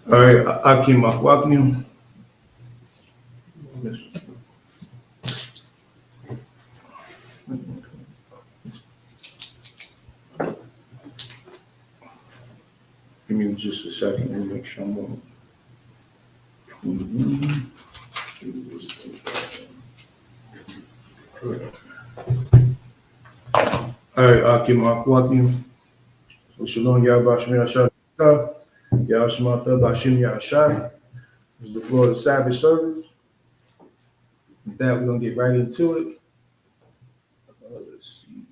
All right, Akim Akwakim. Give me just a second to make sure I'm on. All right, Akim Akwakim. So Shalom Yahweh Shah. Yahshua Bashim Yahshua. This is the floor of the Sabbath service. With that, we're going to get right into it. Let's see.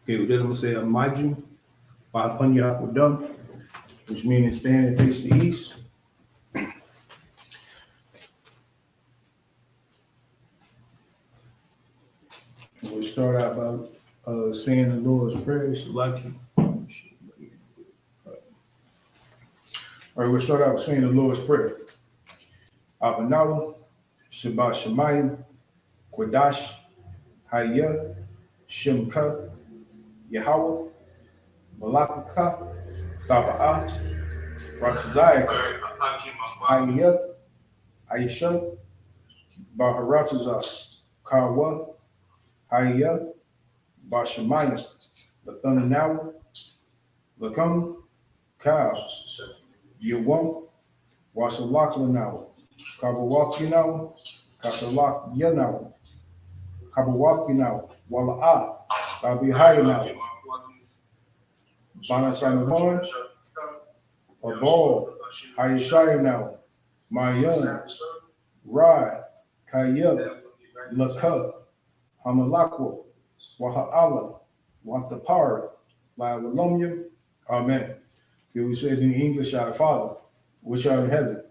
Okay, we're going to say Amaju, 500 Yahudah, which means stand and face the east. We'll start out by saying the Lord's Prayer. All right, we'll start out with saying the Lord's Prayer. Abanawa, Shabbat Shemayim, Kodash, Hayah, Shemka, YAHAWAH, Malakaka, Taba'ah, Ratzazayah, Hayah, I.S.U.P.K, Baharatazah, Kawa, Hayah, Bashamayah, Lathanawa, Lakam, Kal, Yuwam, Wasalak Lanawa, Kabawak Yanawa, Kasalak Yanawa, Kabawak Yanawa, Wala'ah, Tabi Hayanawa, Banasanawan, Abal, Hayashayanawa, Mayan, Rai, Kayab, Lakab, Hamalakwa, Waha'ala, Watapara, La'alamyam, Amen. Here we say it in English, Our Father, which art in heaven,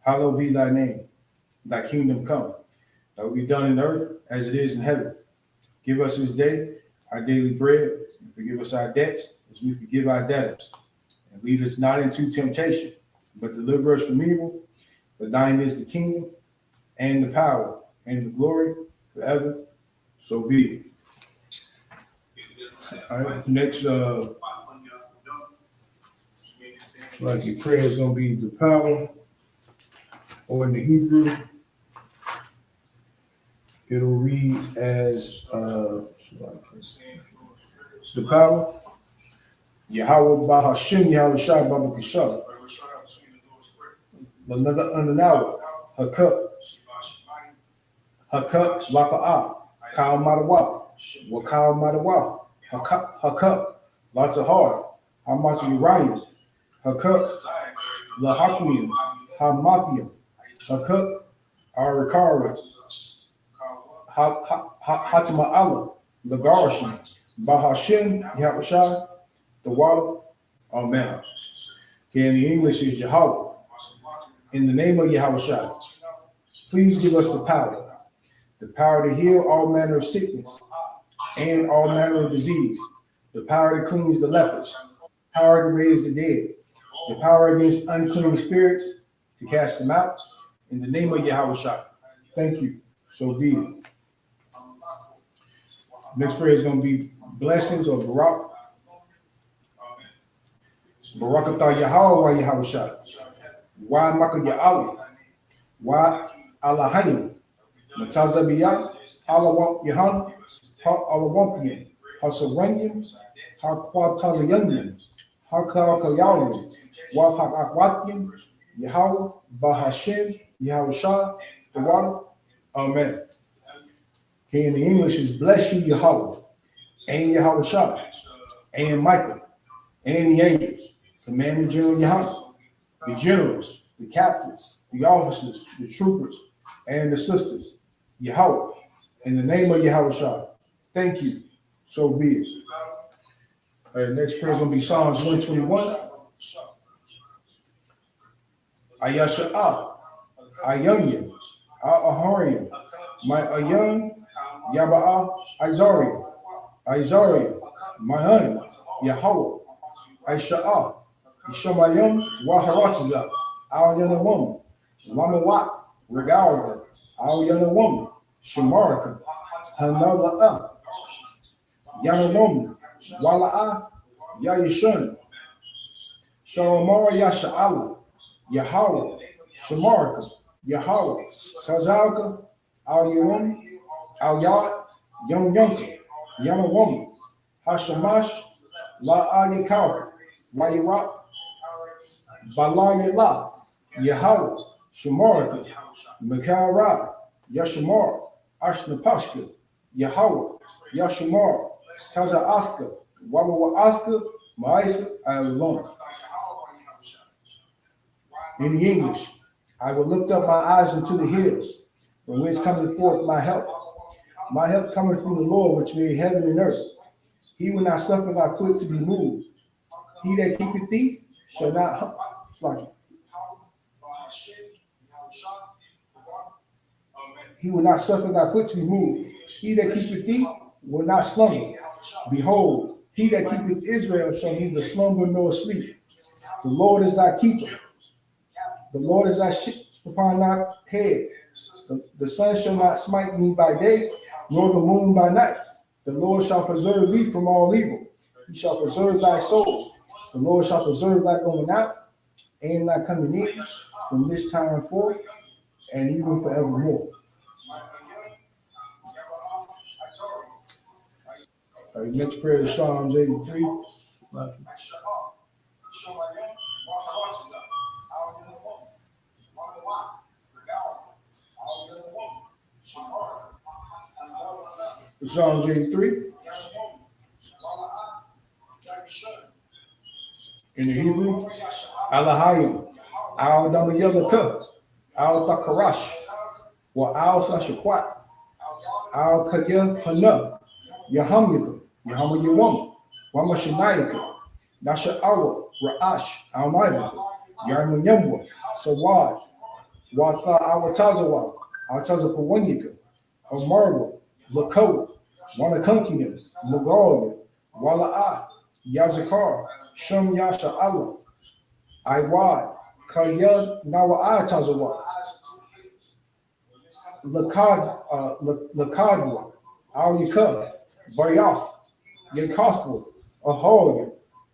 hallowed be thy name. Thy kingdom come. Thy will be done in earth as it is in heaven. Give us this day our daily bread, and forgive us our debts as we forgive our debtors. And lead us not into temptation, but deliver us from evil. For thine is the kingdom, and the power, and the glory forever. So be it. All right, next, like your prayer is going to be the power, or in the Hebrew, it'll read as the power, Yahawah Bahashim Yahushua Baba Kishah, the Undernawa, Hakuk, Lapa'ah, Kal Madawa, Wakal Madawa, Hakuk, lots of hard, Hamatu Uriah, Hakuk, Lahakmium, Hamathium, Hakuk, Arikara, Hatima'ala, Lagarshim, Bahashim, Yahushua, the water, Amen. Okay, in the English is Yahawah. In the name of Yahushua, please give us the power to heal all manner of sickness and all manner of disease, the power to cleanse the lepers, power to raise the dead, the power against unclean spirits, to cast them out, in the name of Yahushua. Thank you. So be it. Next prayer is going to be blessings or Barak. Barakatah Yahawah Yahushua. Why Maka Ya'ali? Why Allahayim? Matazabiyah, Alawam Yahan, Alawampian, Hasaranium, Hakwatazayandim, Hakakayalim, Wahakakwatium, Yahawah, Bahashim, Yahushua, the water. Amen. Okay, in the English is bless you, Yahawah, and Yahushua, and Michael, and the angels, command the general Yahawah, the generals, the captains, the officers, the troopers, and the sisters, Yahawah, in the name of Yahushua. Thank you. So be it. All right, next prayer is going to be Psalms 121. Ayashua, Ayunya, Aharian, my Ayun, Yabaa, Isaiah, Mahan, Yahawah, Aisha, Ishamayim, Waharatiza, Al Yanawam, Lamawat, Regalga, Al Yanawam, Shamarka, Hanala, Yanawam, Wala'a, Yayishun, Shalomar Yasha'ala, Yahawah, Shamarka, Yahawah, Tazalka, Al Yawam, Al Yad, Yom Yunka, Yanawam, Hashamash, I.U.C.K, YAHUAH, Balayala, Yahawah, Shamarka, Mikara, Yashamar, Ashnapashka, Yahawah, Yashamar, Taza Wawawaska, Maisa, Alon. In the English, I will lift up my eyes into the hills, from whence cometh forth my help. My help cometh from the Lord, which made heaven and earth. He will not suffer thy foot to be moved. He that keepeth thee shall not He will not suffer thy foot to be moved. He that keepeth thee will not slumber. Behold, he that keepeth Israel shall neither slumber nor sleep. The Lord is thy keeper. The Lord is thy ship upon thy head. The sun shall not smite me by day, nor the moon by night. The Lord shall preserve thee from all evil. He shall preserve thy soul. The Lord shall preserve thy going out and thy coming in from this time forth and even forevermore. Next prayer is Psalms 83. Psalms 83. In the Hebrew, Alahayim, Al Damayelaka, Al Takarash, or Al Sashakwat, Al Kayahana, Yahamika, Yahamayawam, Wamashanayaka, Nasha'awa, Ra'ash, Al Maida, Yarmanyamwa, Sawaj, Wata Awatazawa, Altazapawanyika, Amarwa, Lakoa, Wanakunkinim, Magalia, Wala'a, Yazakar, Shum Yasha Allah, I.Y. Kayad Nawa'a Tazawa, Lakadwa, Al-Yukub, Bayath, Yankaswa, Ahoya,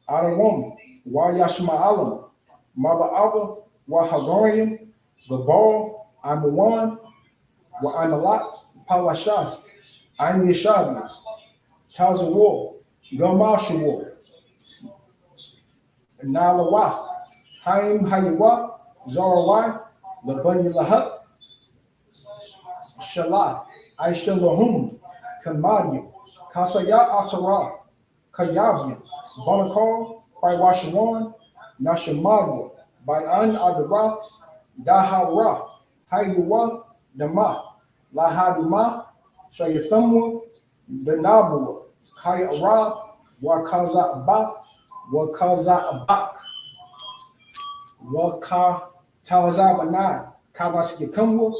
Adawam, Yashma Maba'aba, Wahagarian, Gabal, Amawan, Wa'amalat, Palashas, Yashabis, Tazawar, Gamashawar, Nalawah, Haim Hayawah, Zarawai, Labanya Lahat, Shalah, Aishalahum, Kamadia, Kasaya Asara, Kayavia, Bonakar, by Washawan, Nashamadwa, by An Adara, Dahara, Hayawah, Dama, Lahaduma, Shayathamwa, Danabua, Kayara, Wakaza Bak, Wakaza Bak, Waka Talazabana, Kabaskikamwa,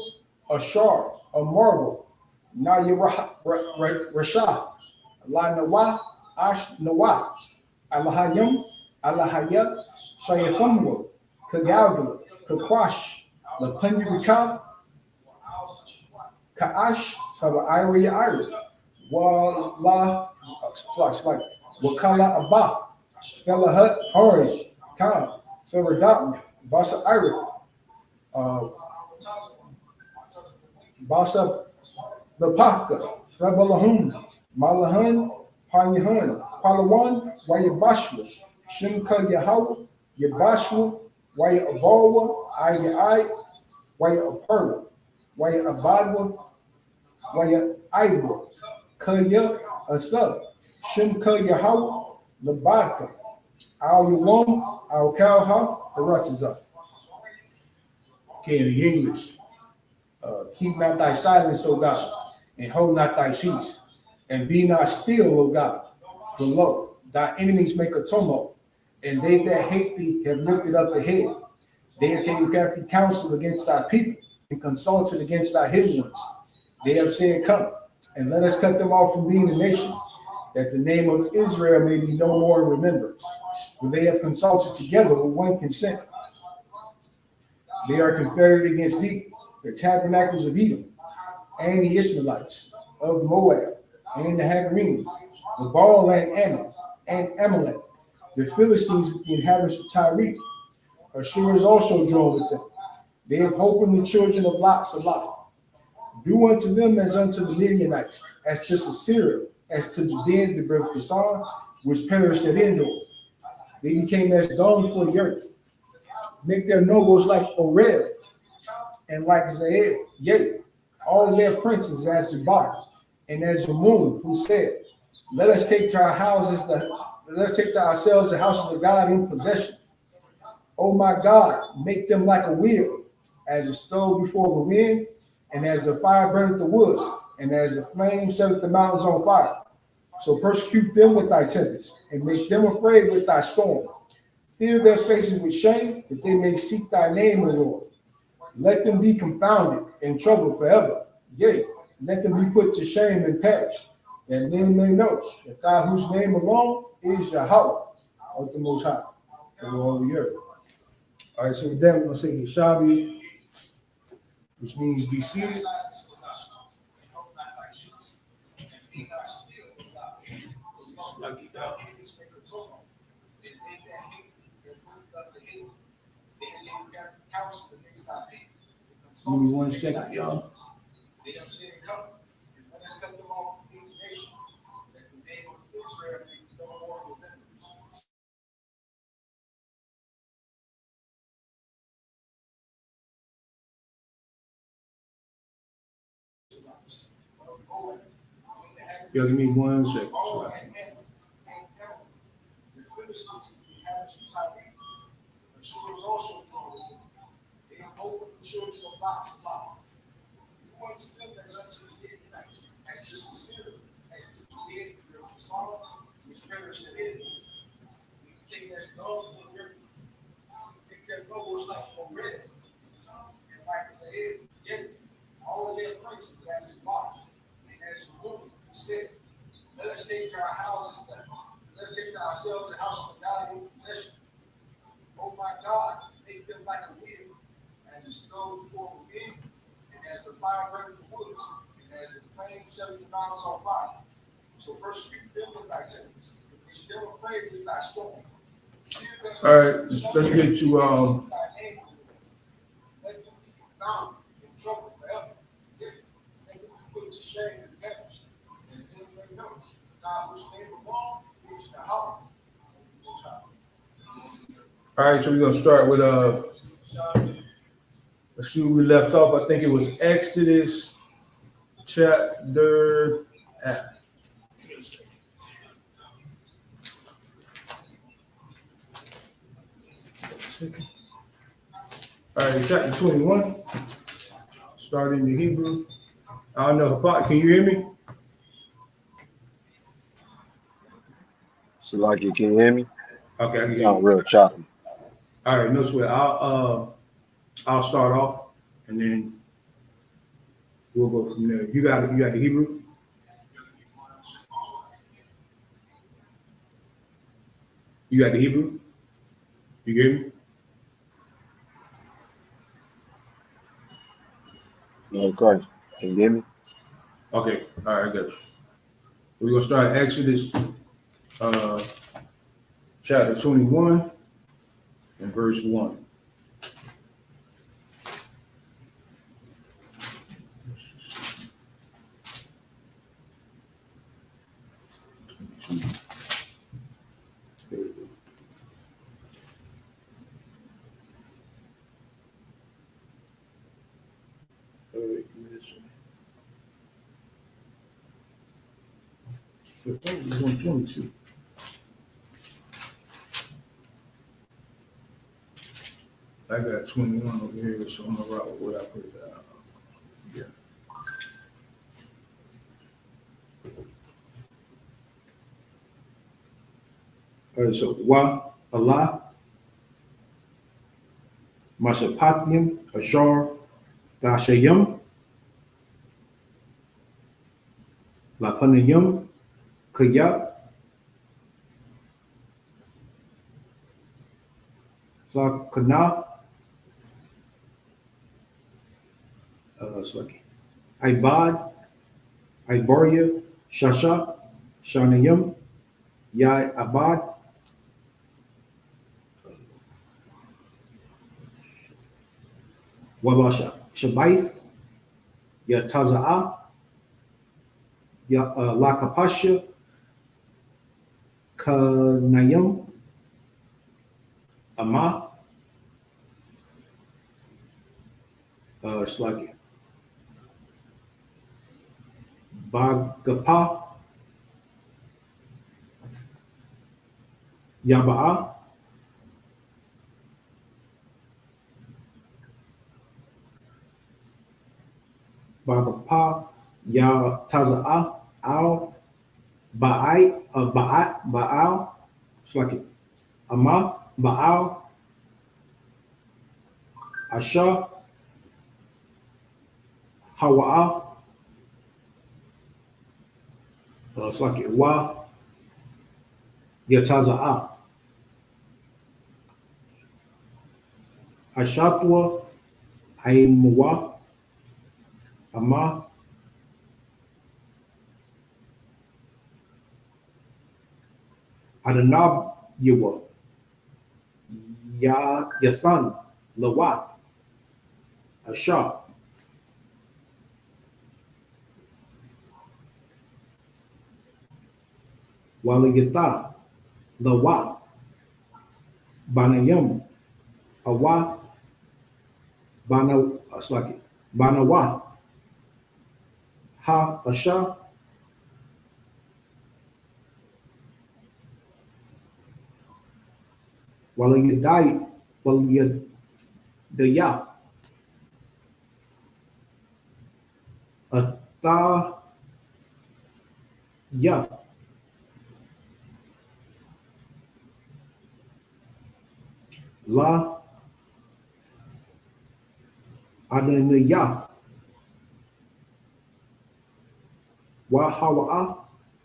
Ashar, a marble, Naya Rasha, La Nawa, Ash Nawa, Alahayam, Alahaya, Shayathamwa, Kagalga, Kakwash, La Punjabika, Kaash, Saba Iri, Wala, like Wakala Abba, Stella Hut, Orange, Khan, Silver Dotman, Basa Iri, Basa the Paka, Sabalahun, Malahan, Panyahan, Palawan, Wayabashua, Shimka Yahawah, Yabashua, Wayabawa, I.I., Wayapurwa, Wayabadwa, Wayaiwa, Kaya Asab, Shimka Yahawah, Labaka, Al-Yuwam, Al-Kalha, Aratiza. Okay, in the English. Keep not thy silence, O God, and hold not thy peace, and be not still, O God. For lo, thy enemies make a tumult, and they that hate thee have lifted up the head. They have taken crafty counsel against our people and consulted against our hidden ones. They have said, come, and let us cut them off from being a nation, that the name of Israel may be no more in remembrance. For they have consulted together with one consent. They are confederate against thee, the tabernacles of Edom, and the Israelites of Moab, and the Hagarenes, the Baal and Ammon, and Amalek, the Philistines with the inhabitants of Tyre. Ashur is also joined with them. They have hope in the children of Lot, Salah. Do unto them as unto the Midianites, as to Sisera, as to Jabin, the brother of Kassan, which perished at Endor. They became as dung for the earth. Make their nobles like Oreb, and like Zael, yea, all their princes as Zabah, and as Zamun, who said, let us take to ourselves the houses of God in possession. Oh my God, make them like a wheel, as a stove before the wind, and as the fire burneth the wood, and as the flame setteth the mountains on fire. So persecute them with thy tempest, and make them afraid with thy storm. Fear their faces with shame, that they may seek thy name, O Lord. Let them be confounded and troubled forever. Yea, let them be put to shame and perish, that men may know that thou whose name alone is YAHAWAH, of the Most High, over all the earth. All right, so with that, we're going to say Yeshavi, which means be seated. Give me 1 second, y'all. They have said, come, and let us cut them off from these nations, that the name of Israel may be no more remembrance. Yo, give me 1 second. The Philistines and the inhabitants of Tyre, Ashur was also drawn with them. They have hope of the children of Lot, Salah. You want to them as unto the Midianites, as to Sisera, as to Jabin, the brother of Kassan, which perished at Endor. We became as dung for the earth. Make their nobles like Oreb, and like Zael, yea, all of their princes as Zabah, and as Zamun, who said, let us take to ourselves the houses of God in possession. Oh my God, make them like a wheel, as a stove before the wind, and as the fire burneth the wood, and as the flame setteth the mountains on fire. So persecute them with thy tempest, and make them afraid with thy storm. All right, let's get to let them be confounded and troubled forever. Let them be put to shame and perish, and then they know God whose name alone is YAHAWAH. All right, so we're gonna start with let's see where we left off. I think it was Exodus chapter. All right, chapter 21. Starting in Hebrew. I don't know, can you hear me? Salaki, can you hear me? Okay, I can hear you. Real choppy. All right, no sweat. I'll start off, and then we'll go from there. You got the Hebrew? You got the Hebrew? You hear me? No, of course. Can you hear me? Okay, all right, I got you. We're gonna start Exodus chapter 21 and verse 1. It's 122. I got 21 over here, so I'm gonna rock with what I put down. Yeah. All right, so YAHAWAH, Mashapathim, Ashar, Dashayim, Lapanayim, Kayat, Sakana, Ibad, Iboria, Shasha, Shanayim, Yai Abad, Wabasha, Shabaith, Yataza'a, Lakapasha, Kanayim, Ama, Slagi, Bagapa, Yaba'a, Bagapa, Yataza'a, Al, Ba'al, Slagi, Ama, Ba'al, Asha, YAHUAH, Slagi, Wa, Yataza'a, Ashatwa, Aimuwa, Ama, Adanab, Yewa, Yasan, Lawa, Asha, Walayata, Lawa, Banayam, Awa, Banawath, Ha, Asha, Walayadai, Walayadaya, Astha, Ya, La, Adanaya, YAHAWAH,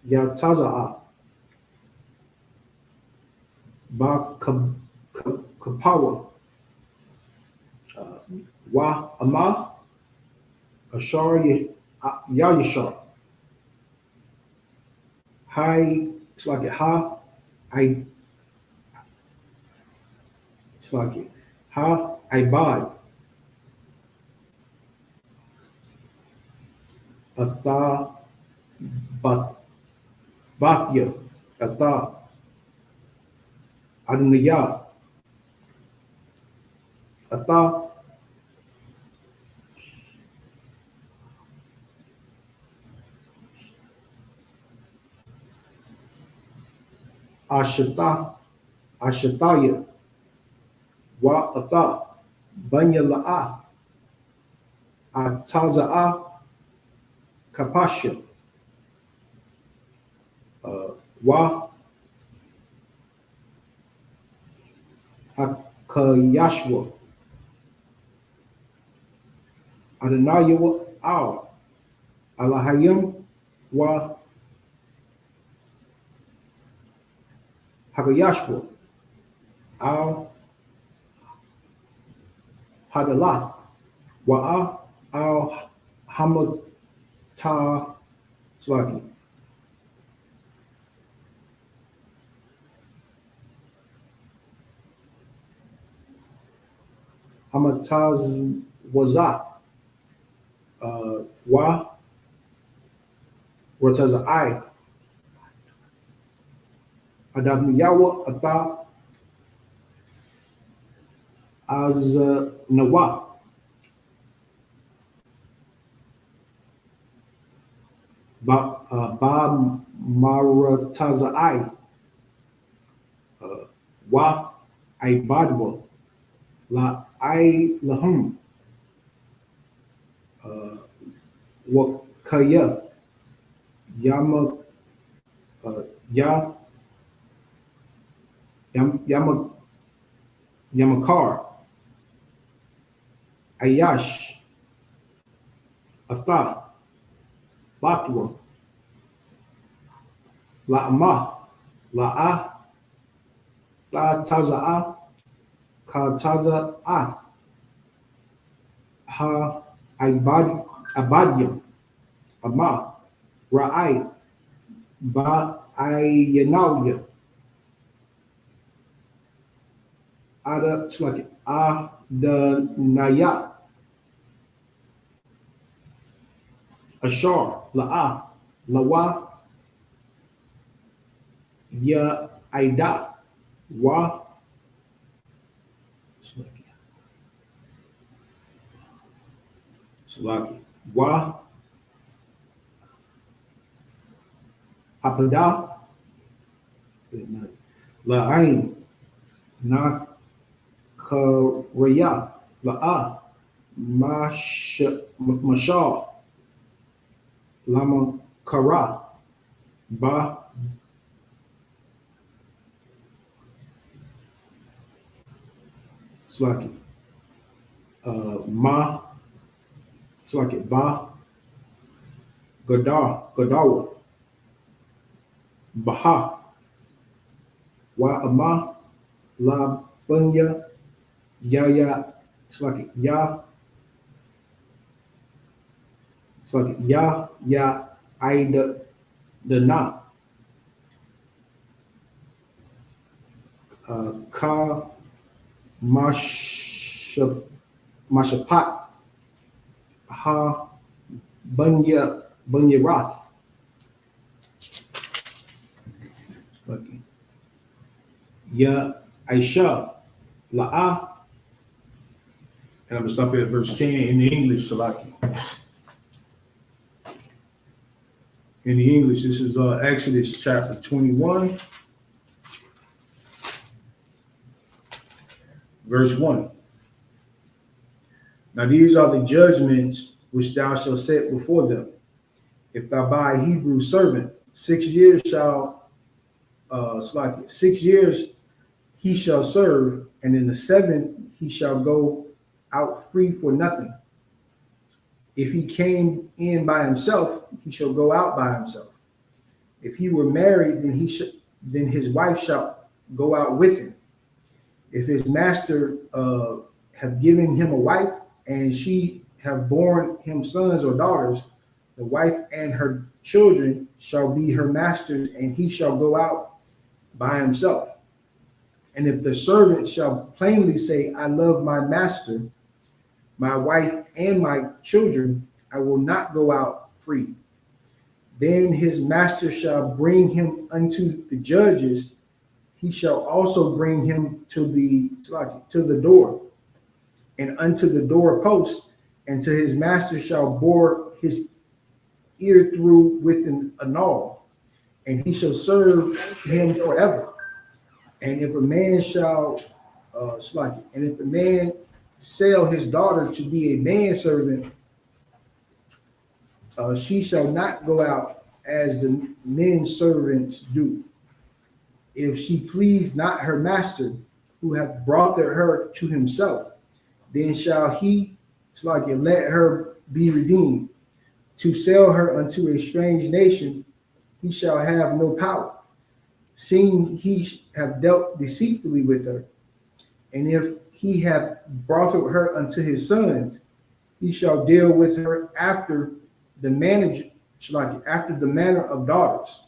Yataza'a, Ba Kapawa, Wa Ama, Ashar Yayashar, Hi, it's like Ha, it's like Ha, Ibad, Asta, Bathya, Ata, Adnaya, Ata, Ashataya, Wa Ata, Banya La'a, Ataza'a, Kapasha, Wa Hakayashwa, Adanayawa, Al, Alahayim, Wa Hakayashwa, Al Hadalah, Wa'a, Al Hamata Slaki, Hamataz Waza, Wa Wataza I, Adabniyawa Ata Az Nawa, Ba Marataza I, Wa Ibadwa, La I Lahum, Wakaya, Yama, Ya, Yamakar, Ayash, Atha, Batwa, La'ama, La'a, La Taza'a, Ka Taza'ath, Ha Abadyam, Ama, Ra'ai, Ba Ayanawya, Ada, it's like Naya, Ashar, La'a, Lawa, Ya Aida, Wa, Salaki, Wa, Hapada, La'ain, Na Karaya, La'a, Mashal, Lama Kara, Ba, Slaki, Ma, Slaki, Ba, Gadawa, Baha, Wa Ama, La Bunya, Ya, Slaki, Ya, Slaki, Ya, Aida, the Na, Ka, Mashapat, Ha, Bunya Ras, Ya, Aisha, La'a, and I'm going to stop at verse 10 in the English, Salaki. In the English, this is Exodus chapter 21, verse 1. Now these are the judgments which thou shalt set before them. If thou buy a Hebrew servant, 6 years shall, 6 years he shall serve, and in the 7th he shall go out free for nothing. If he came in by himself, he shall go out by himself. If he were married, then his wife shall go out with him. If his master have given him a wife, and she have borne him sons or daughters, the wife and her children shall be her master's, and he shall go out by himself. And if the servant shall plainly say, I love my master, my wife, and my children, I will not go out free. Then his master shall bring him unto the judges. He shall also bring him to the door, and unto the doorpost, and to his master shall bore his ear through with a nail, and he shall serve him forever. And if a man shall, and if a man sell his daughter to be a manservant, she shall not go out as the men servants do. If she please not her master, who hath brought her to himself, then shall he let her be redeemed. To sell her unto a strange nation, he shall have no power, seeing he have dealt deceitfully with her. And if he have brought her unto his sons, he shall deal with her after the manner of daughters.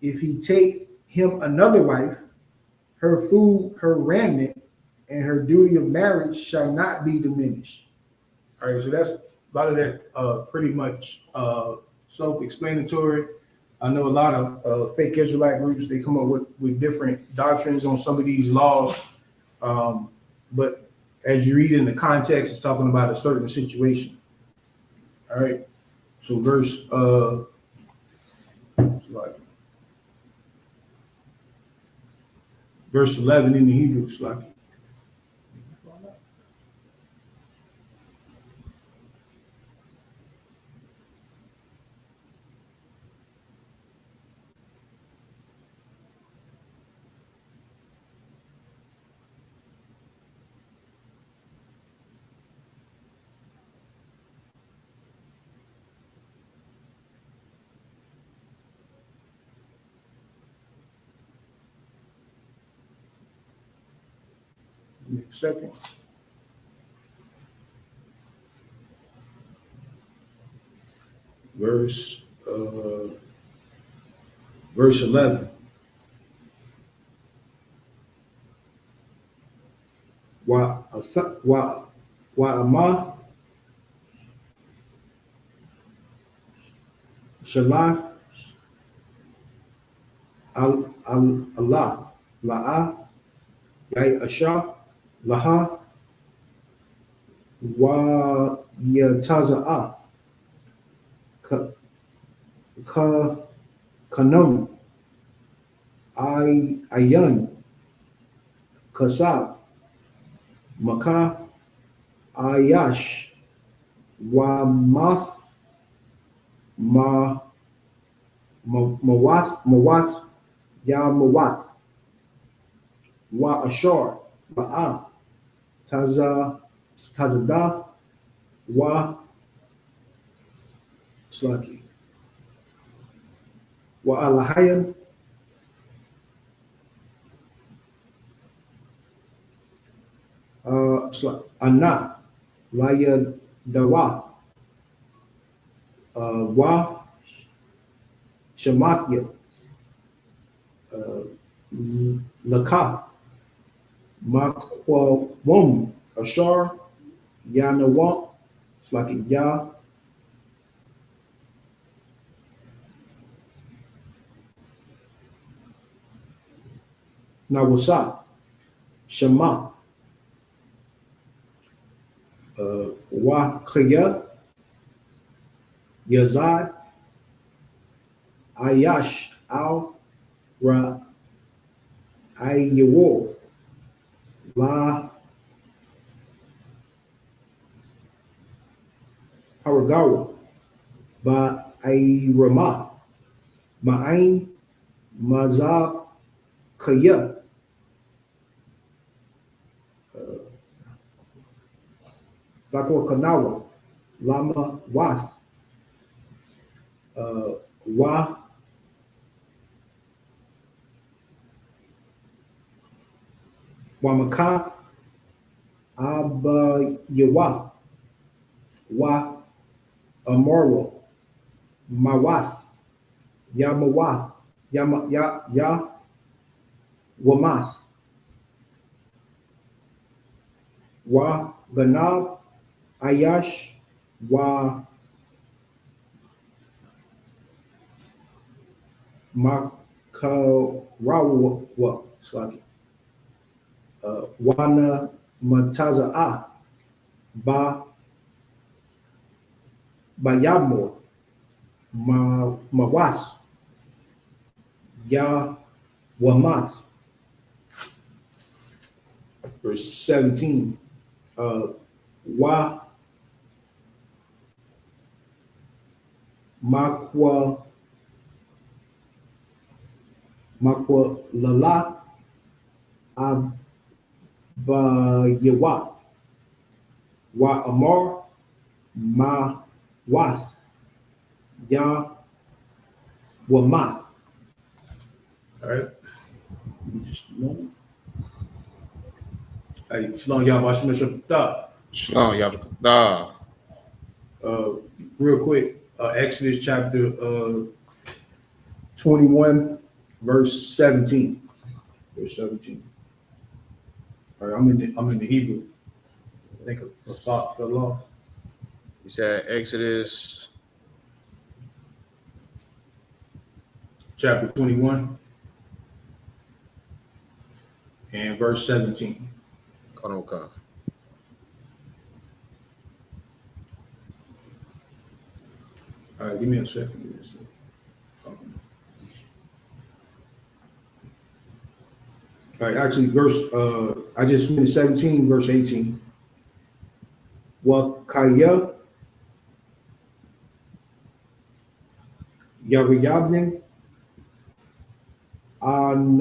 If he take him another wife, her food, her raiment, and her duty of marriage shall not be diminished. All right, so that's a lot of that pretty much self-explanatory. I know a lot of fake Israelite groups, they come up with different doctrines on some of these laws. But as you read in the context, it's talking about a certain situation. All right, so verse 11 in the Hebrew, Give me a second. Verse 11. Wa'ama Shalah Allah La'a Ya'asha Laha Wa Yataza'a Ka Kanum Ayan Kasab Maka Ayash Wa Math Mawath Ya Mawath Wa Ashar Ba'a Tazada Wa Slaki Wa Alahayan Anna Laya Dawa Wa Shamatya Laka Makwa Wom Ashar Yanawa Slaki Ya Nawasa Shema Wa Khaya Yazad Ayash Al Ra Aywo La Haragawa Ba Ayrama Ma'ain Mazab Khaya Bakwa Kanawa Lama Was Wa Wamaka Abayawa Wa Amoro Mawath Yamawa Ya Wamas Wa Ganab Ayash Wa Makarawa Slaki Wana Mataza'a Ba Bayamo Mawas Ya Wamas. Verse 17. Wa Makwa Lala Abayawa Wa Amar Ma Was Ya Wamath. All right. Just a moment. Hey, Shalom, YAHUSHUA. Shalom, Yahweh. Real quick, Exodus chapter 21, verse 17. Verse 17. All right, I'm in the Hebrew. I think a thought fell off. You said Exodus Chapter 21 and verse 17. Konoka. All right, give me a second. All right, actually, I just finished 17, verse 18. Wakaya Yariyabnin an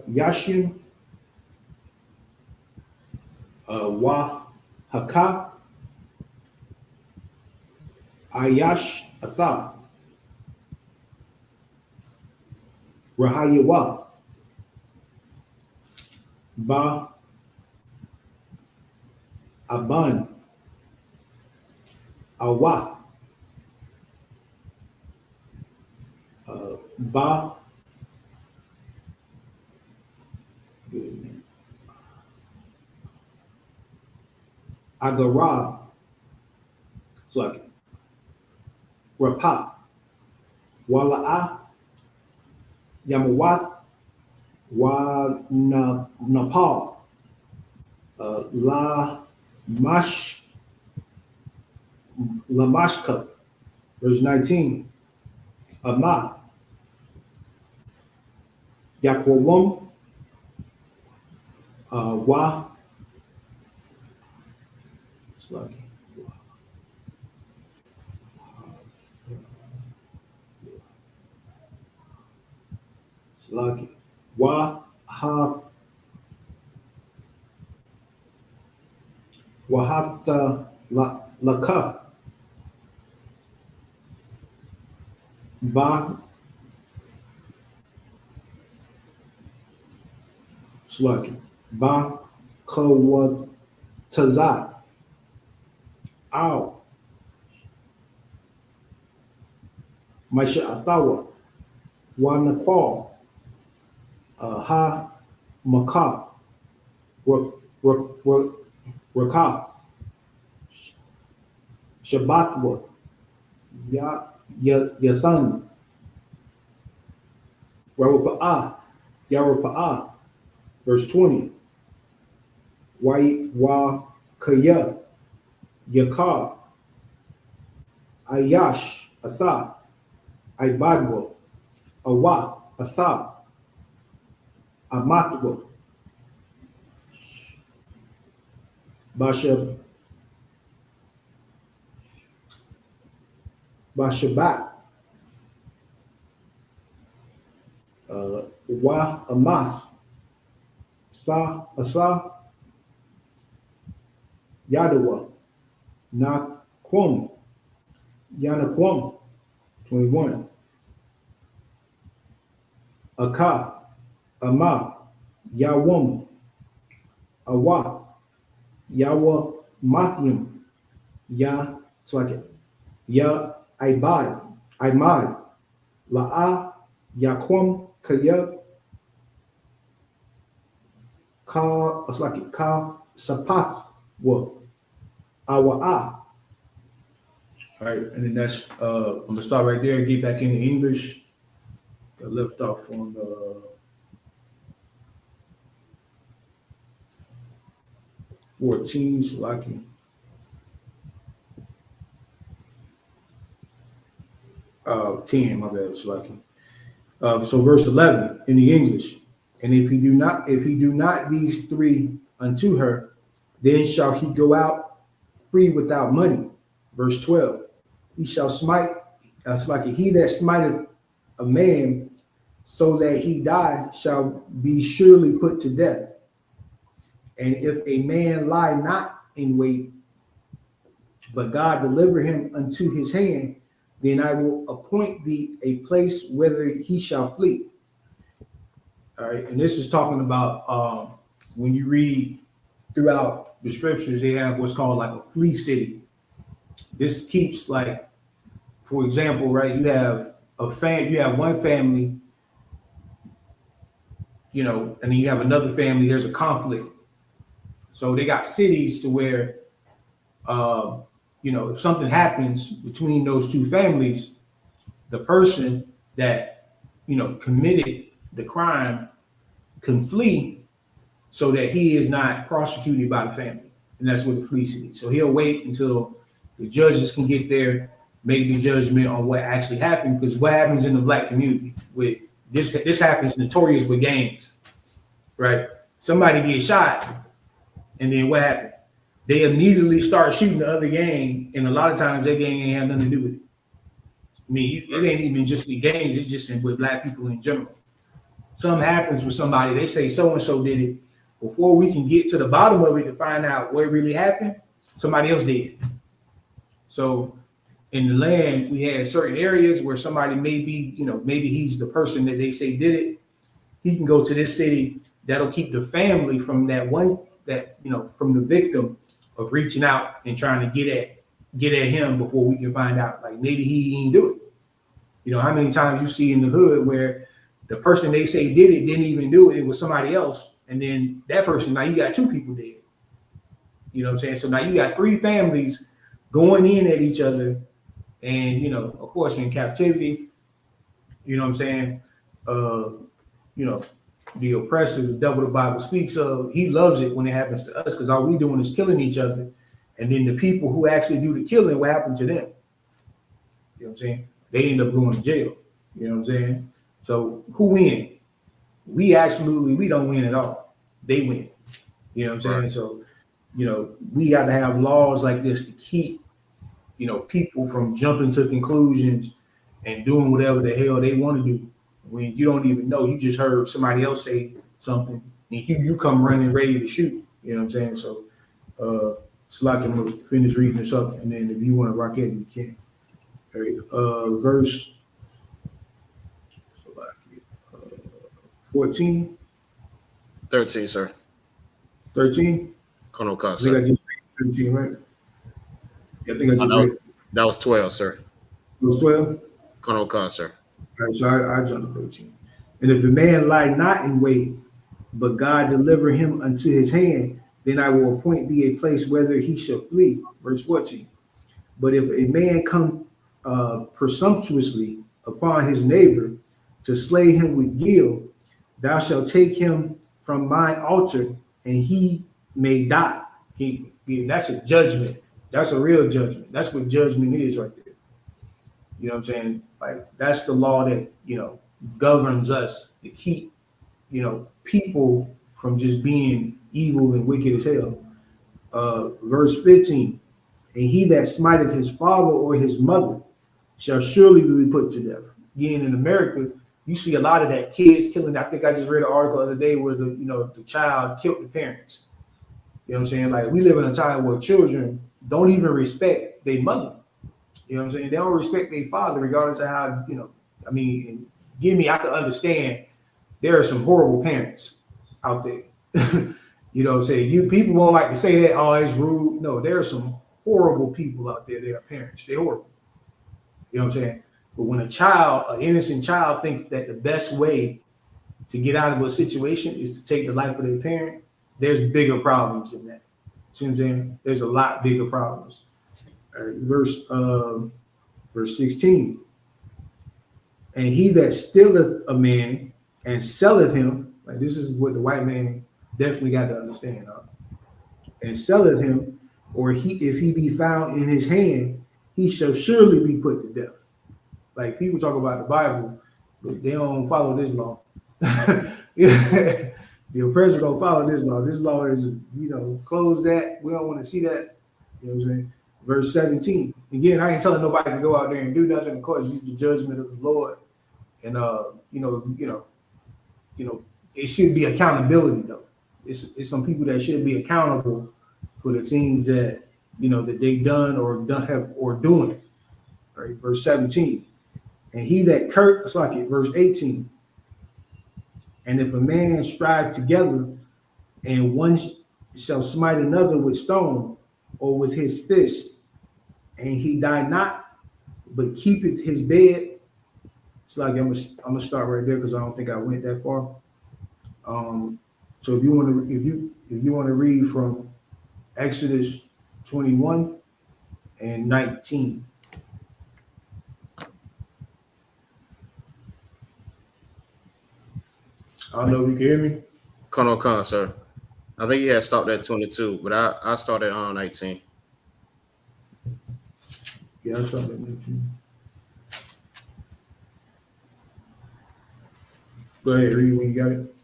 Yashin YAHAKA Ayash Atha YAHUAH Ba Aban, Awa, Ba, Agara, it's like Rapa, Wala'a, Yamawat, Wa Napal, La Mashka, verse 19, Ama, Yakwawum, Wa, it's like Wahafta Laka Ba Slaki Ba Kawataza Ow Masha Atawa Wanakwa Ha Maka Raka Shabbatwa Yasan Yarupa'ah, verse 20. Kaya Yakar Ayash Asa Ibadwa Awa Asa Amatwa Bashabat Wa Amath Sa Asa Yadawa Nakwam Yanakwam 21 Aka Ama Yawam Awa Yawa Mathium Ya it's like it Ya Imad La'a Yakwam Kaya Ka it's like it Ka Sapath Wa Awa'ah. All right, and then that's I'm gonna start right there and get back into English. I left off on the 14, so I can 10, my bad, so I can so verse 11 in the English, and if he do not these three unto her, then shall he go out free without money. Verse 12, he shall smite, it's like he that smiteth a man so that he die shall be surely put to death. And if a man lie not in wait, but God deliver him unto his hand, then I will appoint thee a place whither he shall flee. All right, and this is talking about when you read throughout the scriptures, they have what's called like a flee city. This keeps, like, for example, right, you have one family, you know, and then you have another family, there's a conflict. So they got cities to where, you know, if something happens between those two families, the person that, you know, committed the crime can flee so that he is not prosecuted by the family. And that's what the flee city. So he'll wait until the judges can get there, make the judgment on what actually happened. Because what happens in the black community with this happens notorious with gangs, right? Somebody gets shot, and then what happened? They immediately start shooting the other gang, and a lot of times that gang ain't have nothing to do with it. I mean, it ain't even just the gangs, it's just with black people in general. Something happens with somebody, they say so-and-so did it. Before we can get to the bottom of it to find out what really happened, somebody else did it. So in the land, we had certain areas where somebody may be, you know, maybe he's the person that they say did it. He can go to this city, that'll keep the family from that one, that, you know, from the victim of reaching out and trying to get at him before we can find out. Like maybe he didn't do it. You know, how many times you see in the hood where the person they say did it didn't even do it, it was somebody else, and then that person, now you got 2 people dead. You know what I'm saying? So now you got 3 families going in at each other, and you know, of course, in captivity. You know what I'm saying? You know, the oppressor, the devil the Bible speaks of, he loves it when it happens to us because all we doing is killing each other. And then the people who actually do the killing, what happened to them? You know what I'm saying? They end up going to jail. You know what I'm saying? So who win? We don't win at all. They win. You know what I'm saying? Right. So, you know, we got to have laws like this to keep, you know, people from jumping to conclusions and doing whatever the hell they want to do when you don't even know. You just heard somebody else say something and you come running ready to shoot. You know what I'm saying? So Slack, I'm gonna finish reading this up, and then if you want to rock it, you can. All right, verse 14. 13, sir. 13? Konoka, I think sir. I just read 13, right? Yeah, I think I just read. That was 12, sir. It was 12? Konoka, sir. All right, so I jumped to 13. And if a man lie not in wait, but God deliver him unto his hand, then I will appoint thee a place whither he shall flee. Verse 14. But if a man come presumptuously upon his neighbor to slay him with guile, thou shalt take him from my altar, and he may die. That's a judgment. That's a real judgment. That's what judgment is right there. You know what I'm saying? Like that's the law that, you know, governs us to keep, you know, people from just being evil and wicked as hell. Verse 15. And he that smiteth his father or his mother shall surely be put to death. Again, in America, you see a lot of that, kids killing. I think I just read an article the other day where the child killed the parents. You know what I'm saying? Like we live in a time where children don't even respect their mother. You know what I'm saying? They don't respect their father, regardless of how, you know, I mean, I can understand there are some horrible parents out there. You know what I'm saying? You people won't like to say that, oh, it's rude. No, there are some horrible people out there. They are parents. They're horrible. You know what I'm saying? But when an innocent child thinks that the best way to get out of a situation is to take the life of their parent, there's bigger problems than that. See what I'm saying? There's a lot bigger problems. All right, verse 16. And he that stealeth a man and selleth him, like this is what the white man definitely got to understand, and selleth him, or if he be found in his hand, he shall surely be put to death. Like people talk about the Bible, but they don't follow this law. The oppressor don't follow this law. This law is, you know, close that. We don't want to see that. You know what I'm saying? Verse 17. Again, I ain't telling nobody to go out there and do nothing. Of course, it's the judgment of the Lord. And it should be accountability though. It's some people that should be accountable for the things that, you know, that they've done or doing. Right, verse 17. And he that verse 18. And if a man strive together, and one shall smite another with stone or with his fist, and he die not, but keepeth his bed. It's like I'm gonna start right there because I don't think I went that far. So if you want to read from Exodus 21 and 19. I don't know if you can hear me. Konoka, sir. I think he had stopped at 22, but I started on 19. Yeah, I started at 19. Go ahead, read when you got it.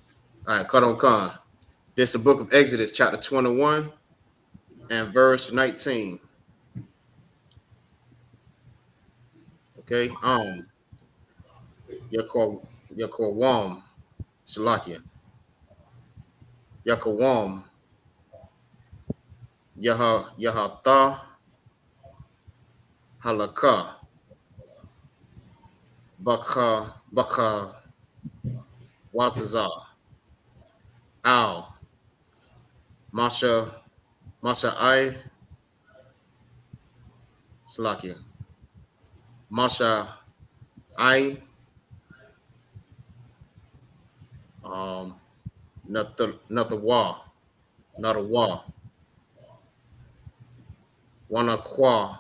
All right, Konoka. This is the book of Exodus, chapter 21 and verse 19. Okay, Yakawam, Salakia. Yakawam, Yahata, Halaka, Baka, Watazar, Al, Masha, Masha I Salakia. Masha I not the wah, not a wah. Wana kwa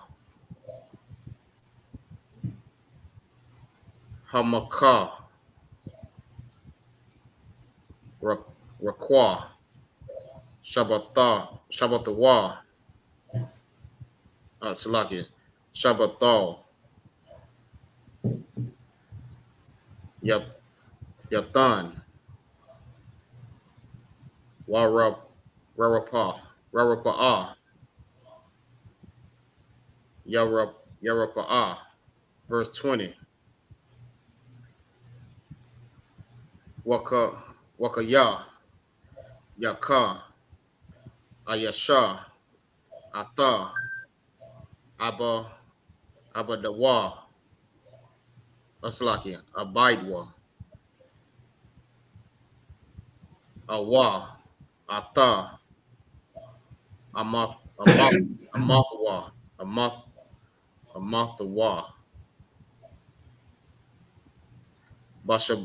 hamaka rakwa Shabbatawah Salakia Shabbatal Yatan Warapa'ah Yarapa'ah. Verse 20. Wakaya Yaka Ayasha Ata Abadawa Aslakia Abidwa Awa Ata Amatwa Amatwa Basha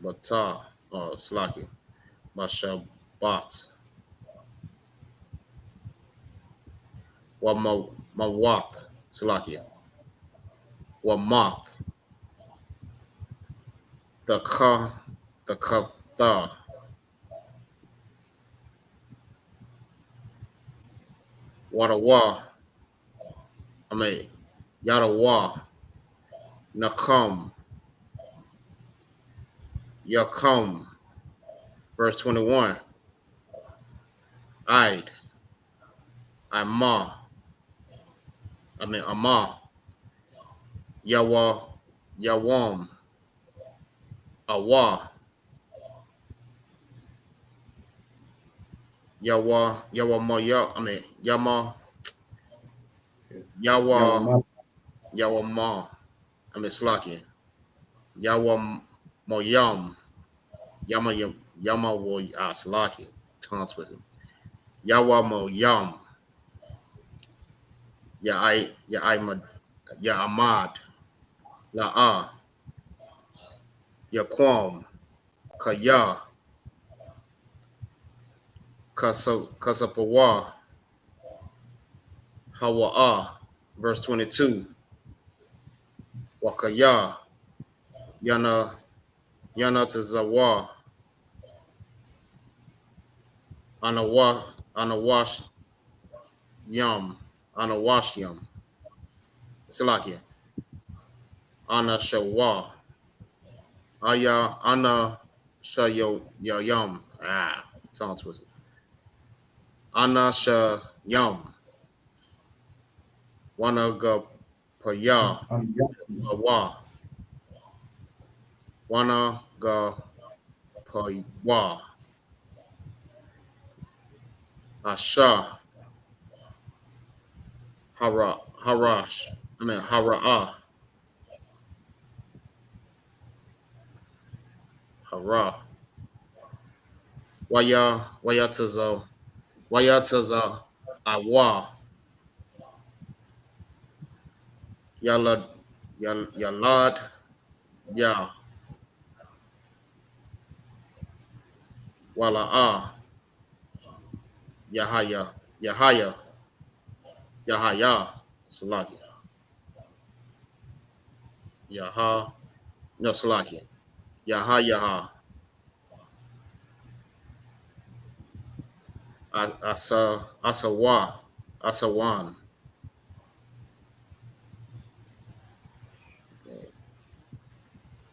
Bata Slaki Basha Bat Mawat Slakia Wamath the Kata Wadawa Yadawa Nakam Yakum. Verse 21. Ama Yawam Awa Yawama Slaki Moyam Yama Woy Slaki tongue twisted Moyam Amad La'a Yaquam Kaya Kasapawa Hawa'ah. Verse 22. Wakaya Yana Tazawa Anawash Yam Salakia Ana Shawa Ana Shayo Yam tongue twisted Ana Shayam Wanaga Paya Wa Wanaga Paya Asha Harash Hara'ah Hara Wayataza Awa Yalad Wala'ah Yahaya Salaki Salaki Yaha Asawan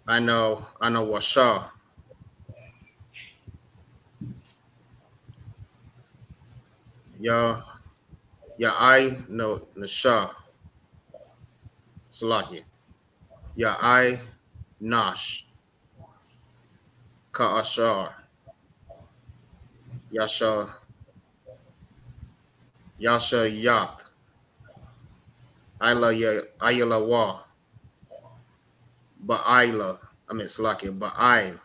I know Washa I know Nasha Salaki I Nash Ka'ashar Yasha Yat Ayla Wa Ba'ila Salaki Ba'al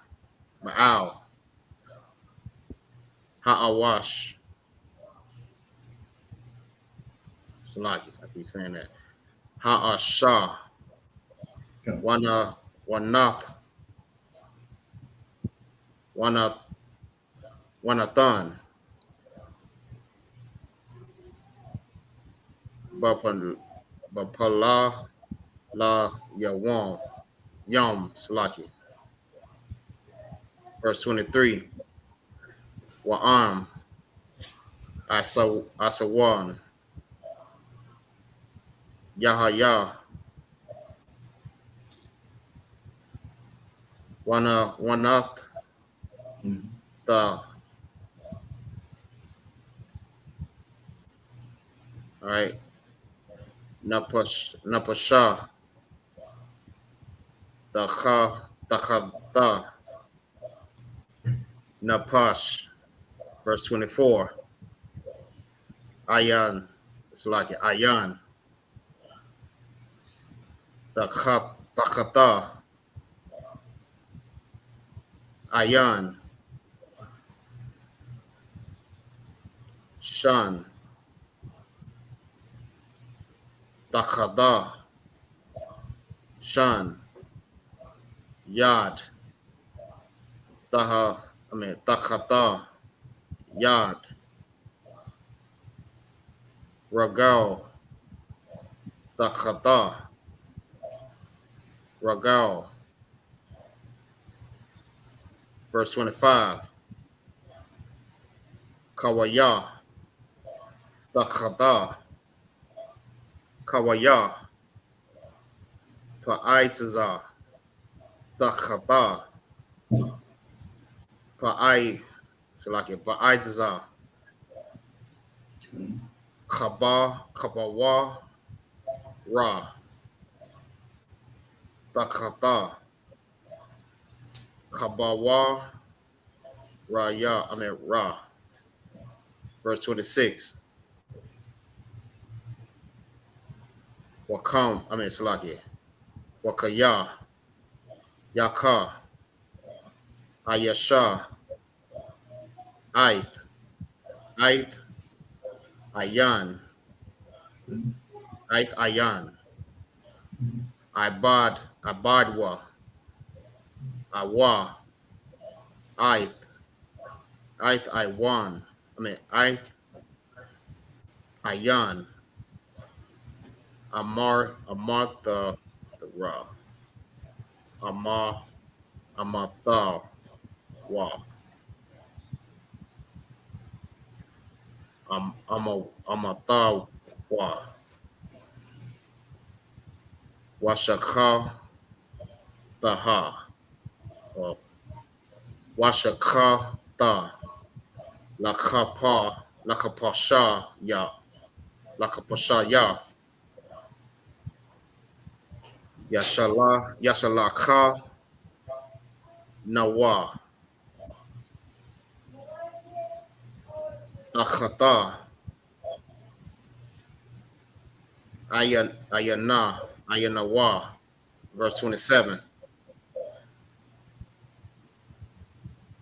Ha'awash. Salaki, I keep saying that. Ha'ashah. Okay. Wanath. Wanathan. Bapala la Yawam. Yom Salaki. Verse 23. Wa'am. Asawan. Yahayah. Wanath. Mhm. The. All right. Napasha. Takada. Napash. Verse 24. Ayan. It's like Ayan. Takata. Ayan. Shan. Takada. Shan. Yad. Takata. Yad. Ragal. Takata. Ragal. Verse 25. Kawaya. Takata. Kawaya. Pa'aitaza. Takata. Pa'ai. Salaki. Pa'aitaza. Kabawa. Ra. Takata. Kabawa. Ra. Verse 26. Salaki. Wakaya. Yaka. Ayasha. Ith. Ayan. Ayan. Abadwa. Awa. Ith. Iwan. Ayan. Amartha. The Ra. Amatha. Wa. Amatha. Wa. Washaka. Taha. Washaka. Ta. Lakapasha. Ya. Lakapasha. Ya. Yashalaka. Nawa. Takhata. Ayanawa. Verse 27.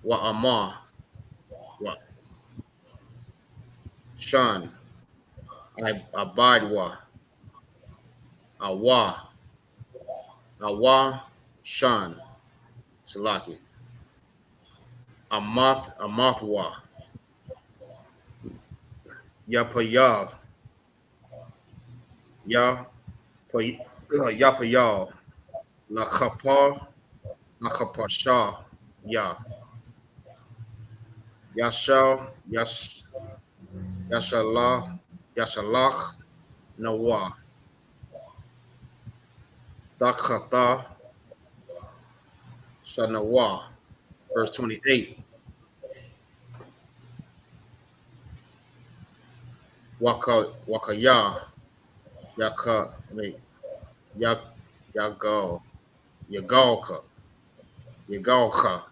Wa'ama. Wa. Shan. Abadwa. Awa. Shan. Salaki. Amathwa. Yapayal. Yapayal. Lakapasha. Ya. Yashalach. Nawa. Dakhata. Shanawa. Verse 28. Wakaya. Yagalka.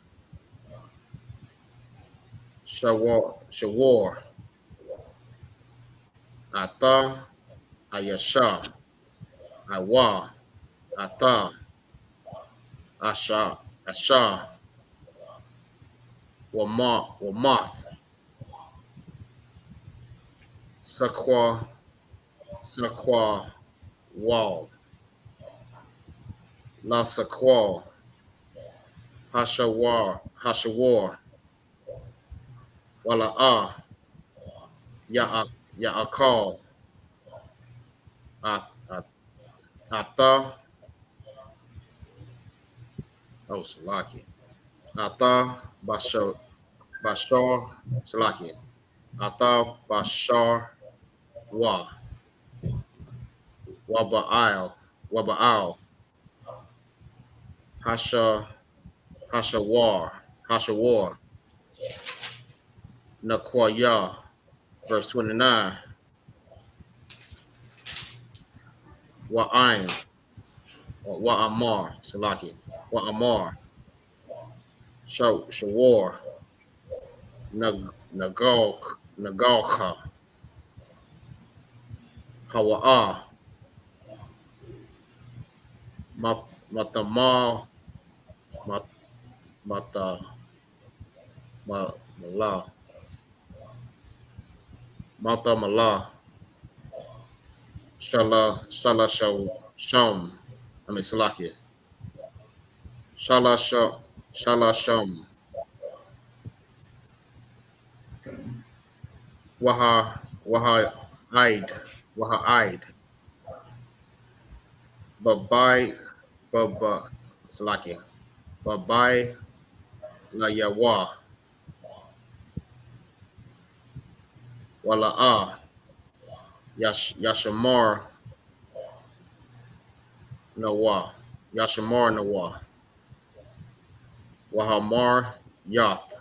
Shawar. Ata. Ayasha. Awa. Ata. Asha. Wamath. Sakwa, Sakwa, Wall, La Sakwa, Hashawar, Hashawar, Wala Ya'akal, Ata, oh, Salaki, Ata, Bashar, Salaki, Ata, Bashar, Waba'al, Waba'al, Hashawar, Nakwaya, verse 29, Wa'ain, or Wa'amar, Salaki, Wa'amar, Shawar, Nagalka, Hawa'ah, Matamal, Mata, Mala, Mata Mala, Sham, I mean Salaki, Sham, Waha Aid, Babai, Baba, Salaki, Babai, La Yawa, Wala'a, Yashamar, Nawa, Yashamar Nawa, Wahamar, Yath,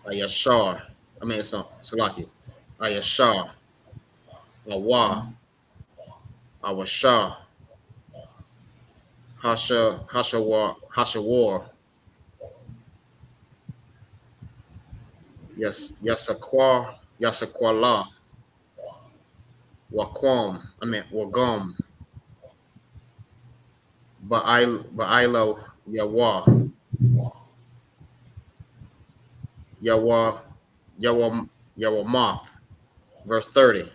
Ayashar, I mean, it's Salaki, Ayashar, Awa, Awashah, Hashawar, Yasakwala, Waquam, I mean, Wagum, Ba'ilo, Yawamath, verse 30,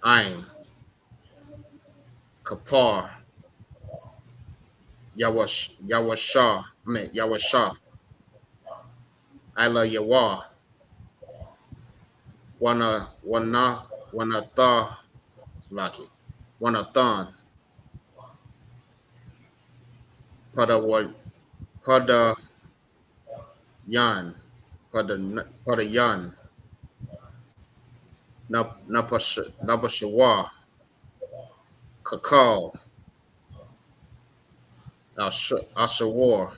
Ain, Kapar, Yawashah, I mean, Yawashah, Ila Yawa, Wanatha, Laki, Wanathan, Pada Yan, Pada Yan, Napashawa, Kakal, Ashawar,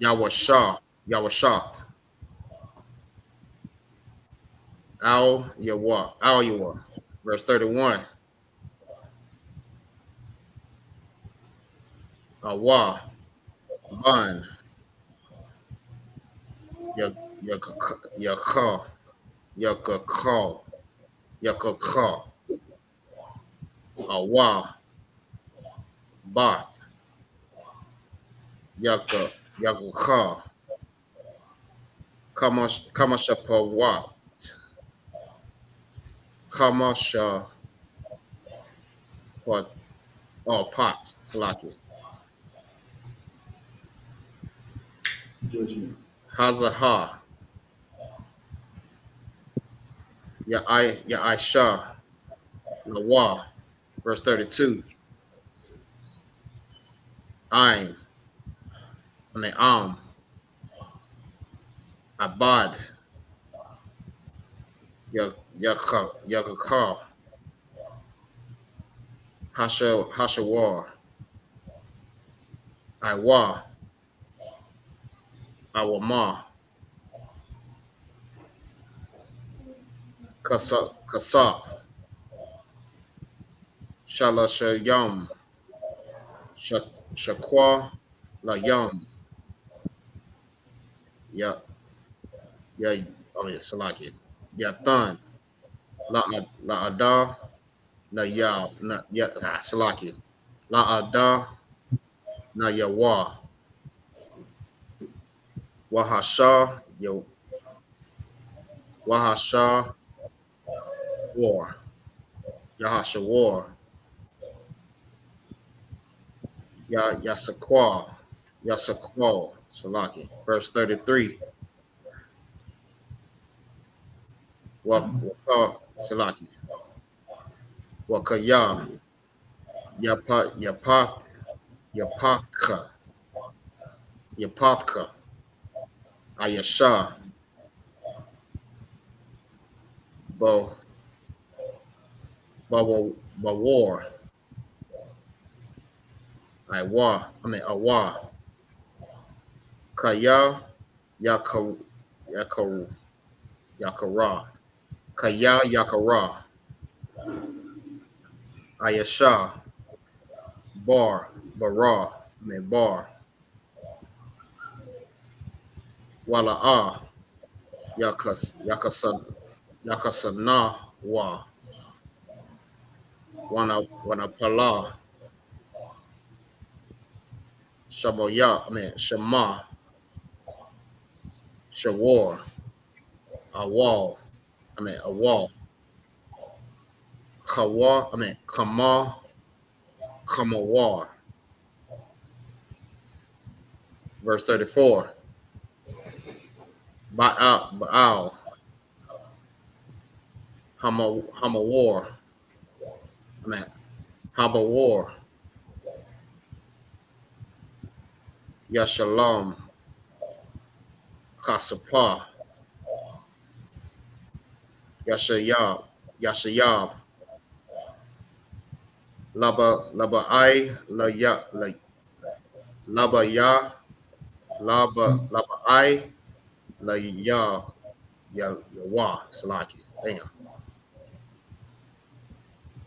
Yawashah, Al-Yawa, verse 31, Awa, Ban, Yakal, Yakakal, Awa, Bath, Yakakal, Kamashapawat, Kamasha, what, Pot, Salaki, Judgment. Hazaha, Ya'isha, Nawa, verse 32, Ain, I mean, Abad, Yakakal, Hashawar, Iwa, Awama, Kasap, Shalashayam, Shakwa, Layam, Ya, I mean, Salaki, Yathan, La'ada, na ya na ya salaki la ada na YAHUAH YAHUSHA YAHUSHA war YAHUSHUA YASHUA salaki. Verse 33. Salaki. Wakaya Yapaka Ayasha War Awa Kaya Yakara Kaya Yakara Ayasha Bara Bar Wala'a Yakasana Wanapala Shema Shawar Awal Kamawar. Verse 34. Baal Hamawar Habawar Yashalam Kasapa Yashayab Laba I Laba Ya Laba I La Yawa Salaki. Damn.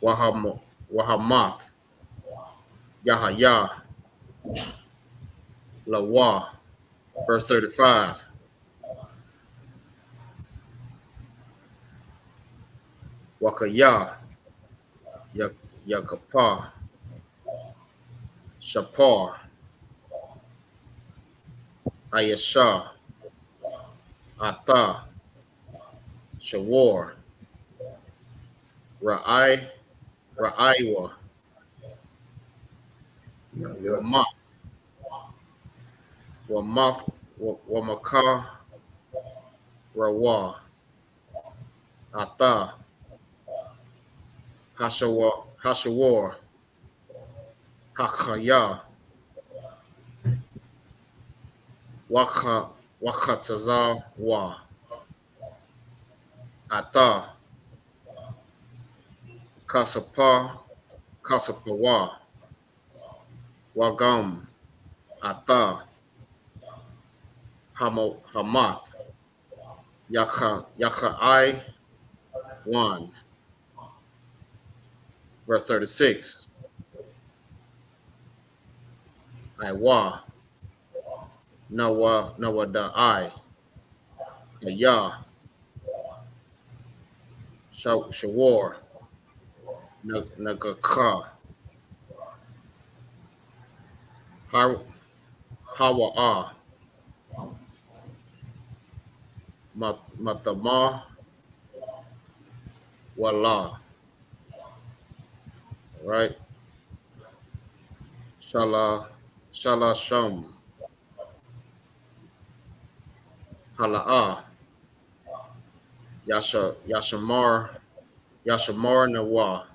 Wahamath Yahaya Lawa. Verse 35. Wakaya Yakapa Shapar Ayasha Ata Shawar Ra'aiwa Wamaka Rawa Ata Hashawar Hakaya Wakatazawa Ata Kasapawa Wagam Ata Hamath Yaka 1. Verse 36. Iwa Nawa da I Kaya Shawar Nagaka Hawaah Matama Wala. Right? Shalasham Hala'ah Yashamar Nawa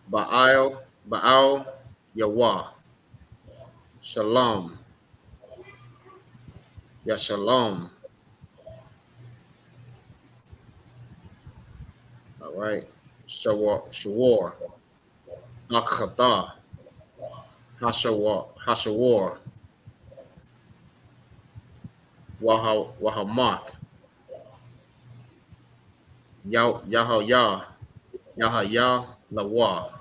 Baal Yawah Shalom Yashalom. All right. Shawar Akhata Hashawar Wahamath Yahawah Yahaya Lawa.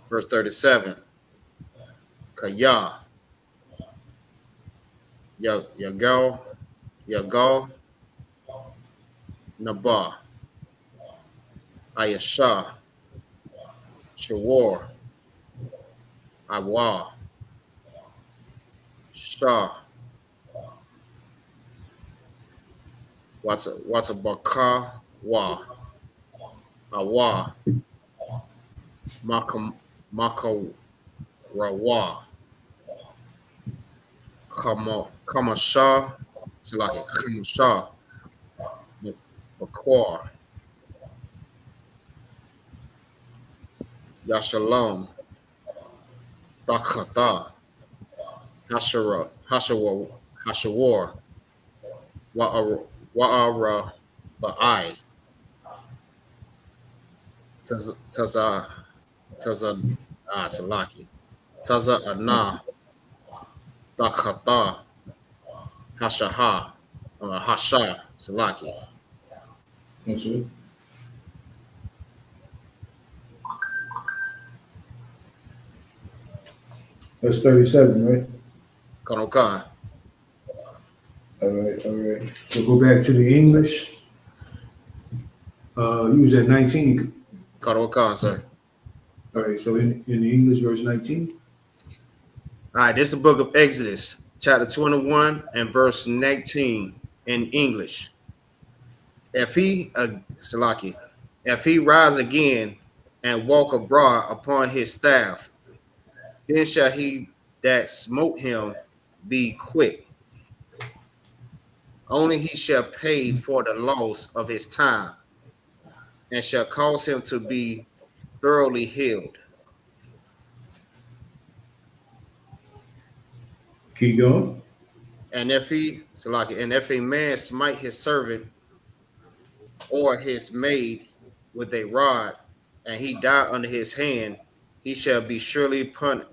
Verse 37. Kaya Yagal Naba Ayasha Shawar, Awah, Shah, Watabaka, Wa, Awah, Makarawa, Kamasha, Salaki, Kamasha, Bakwar, Yashalam, Dakata, Hashawar, Wa'ara, Ba'ai, Taza, Salaki, Taza Ana, Dakata, Hashaha, Hasha, Salaki. That's it. That's 37, right? Kanoka, All right, all right. So go back to the English. You was at 19. Kanoka, sir. All right, so in the English, verse 19. All right, this is the book of Exodus, chapter 21 and verse 19 in English. If he, Salaki, if he rise again and walk abroad upon his staff, then shall he that smote him be quick. Only he shall pay for the loss of his time, and shall cause him to be thoroughly healed. Keep going. And if a man smite his servant or his maid with a rod, and he die under his hand, he shall be surely punished.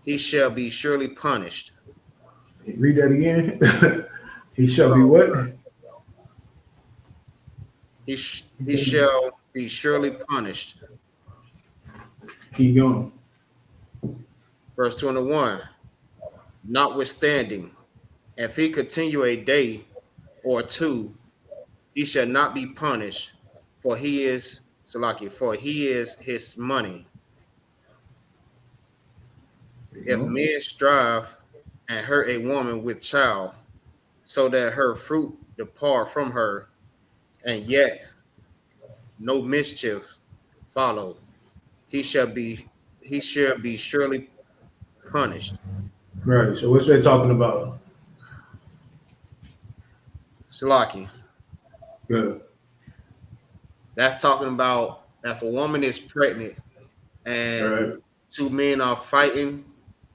He shall be surely punished. Read that again. He shall be what? He shall be surely punished. Keep going. Verse 21. Notwithstanding, if he continue a day or two, he shall not be punished, for he is his money. If men strive and hurt a woman with child, so that her fruit depart from her, and yet no mischief follow, he shall be surely punished. Right. So what's that talking about? Salaki. Good. That's talking about if a woman is pregnant and Right. two men are fighting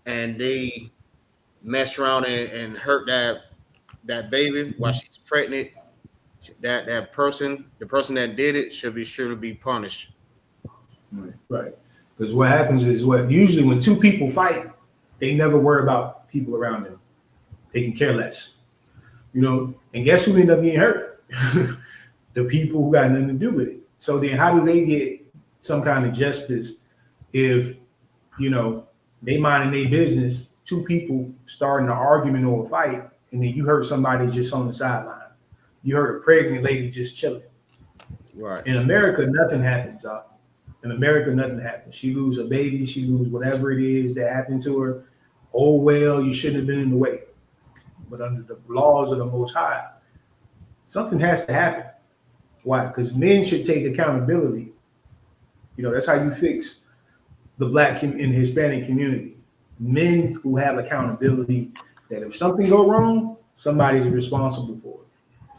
and they mess around and hurt that baby while she's pregnant, the person that did it should be sure to be punished. Right. Because what happens is usually when two people fight, they never worry about people around them. They can care less. And guess who ended up getting hurt? The people who got nothing to do with it. So then how do they get some kind of justice if, they minding their business, two people starting an argument or a fight, and then you heard somebody just on the sideline. You heard a pregnant lady just chilling. Right. In America, nothing happens. In America, nothing happens. She lose a baby, she lose whatever it is that happened to her. Oh, well, you shouldn't have been in the way. But under the laws of the Most High, something has to happen. Why? Because men should take accountability. That's how you fix the Black and Hispanic community. Men who have accountability that if something go wrong, somebody's responsible for it.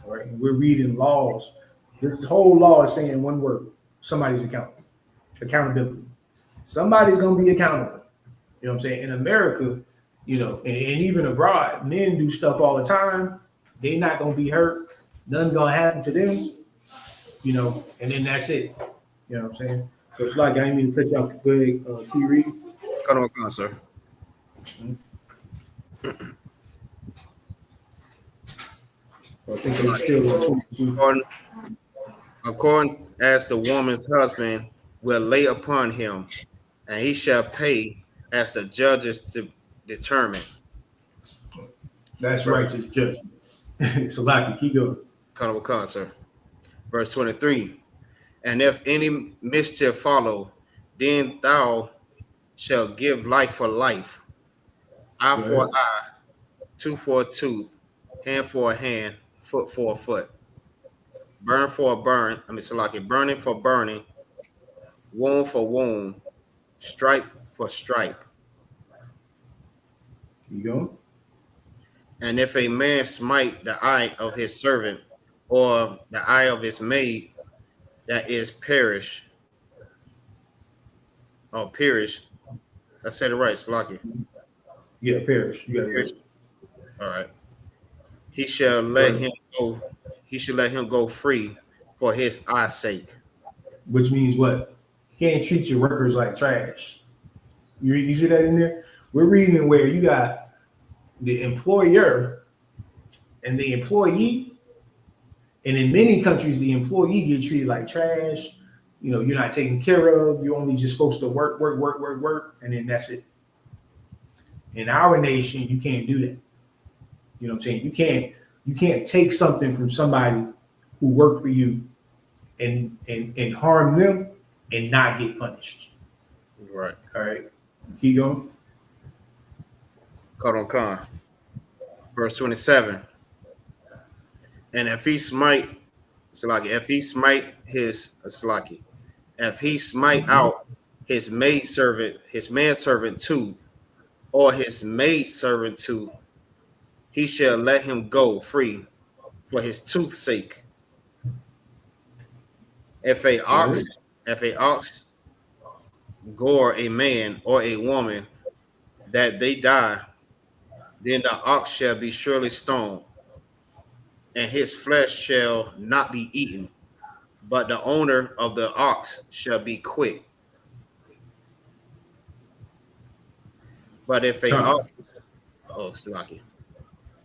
All right. And we're reading laws. This whole law is saying one word: somebody's accountable. Accountability. Somebody's gonna be accountable. You know what I'm saying? In America, and even abroad, men do stuff all the time. They're not gonna be hurt. Nothing's gonna happen to them. And then that's it. You know what I'm saying? So it's like I didn't mean to cut you off. Go ahead, can you read? Come on, sir. I think it's still according as the woman's husband will lay upon him, and he shall pay as the judges determine. That's righteous judgment. So, keep going. Come on, sir. Verse 23. And if any mischief follow, then thou shalt give life for life, eye for Right. eye, tooth for a tooth, hand for a hand, foot for a foot, burn for a burn. Burning for burning, wound for wound, stripe for stripe. You go. And if a man smite the eye of his servant or the eye of his maid that is perish, I said it right, Salaki. Yeah, perish. You got Perish. it. All right. He shall let him go. He should let him go free for his eye's sake. Which means what? You can't treat your workers like trash. You see that in there? We're reading it where you got the employer and the employee. And in many countries, the employee get treated like trash. You know, you're not taken care of. You're only just supposed to work, and then that's it. In our nation, you can't do that. You know what I'm saying? You can't take something from somebody who worked for you and harm them and not get punished. Right. All right. Keep going. Caught on con. Verse 27. And if he smite, if he smite out his manservant tooth, or his maidservant tooth, he shall let him go free for his tooth's sake. If a ox gore a man or a woman that they die, then the ox shall be surely stoned, and his flesh shall not be eaten, but the owner of the ox shall be quit. But if a ox, Slaki.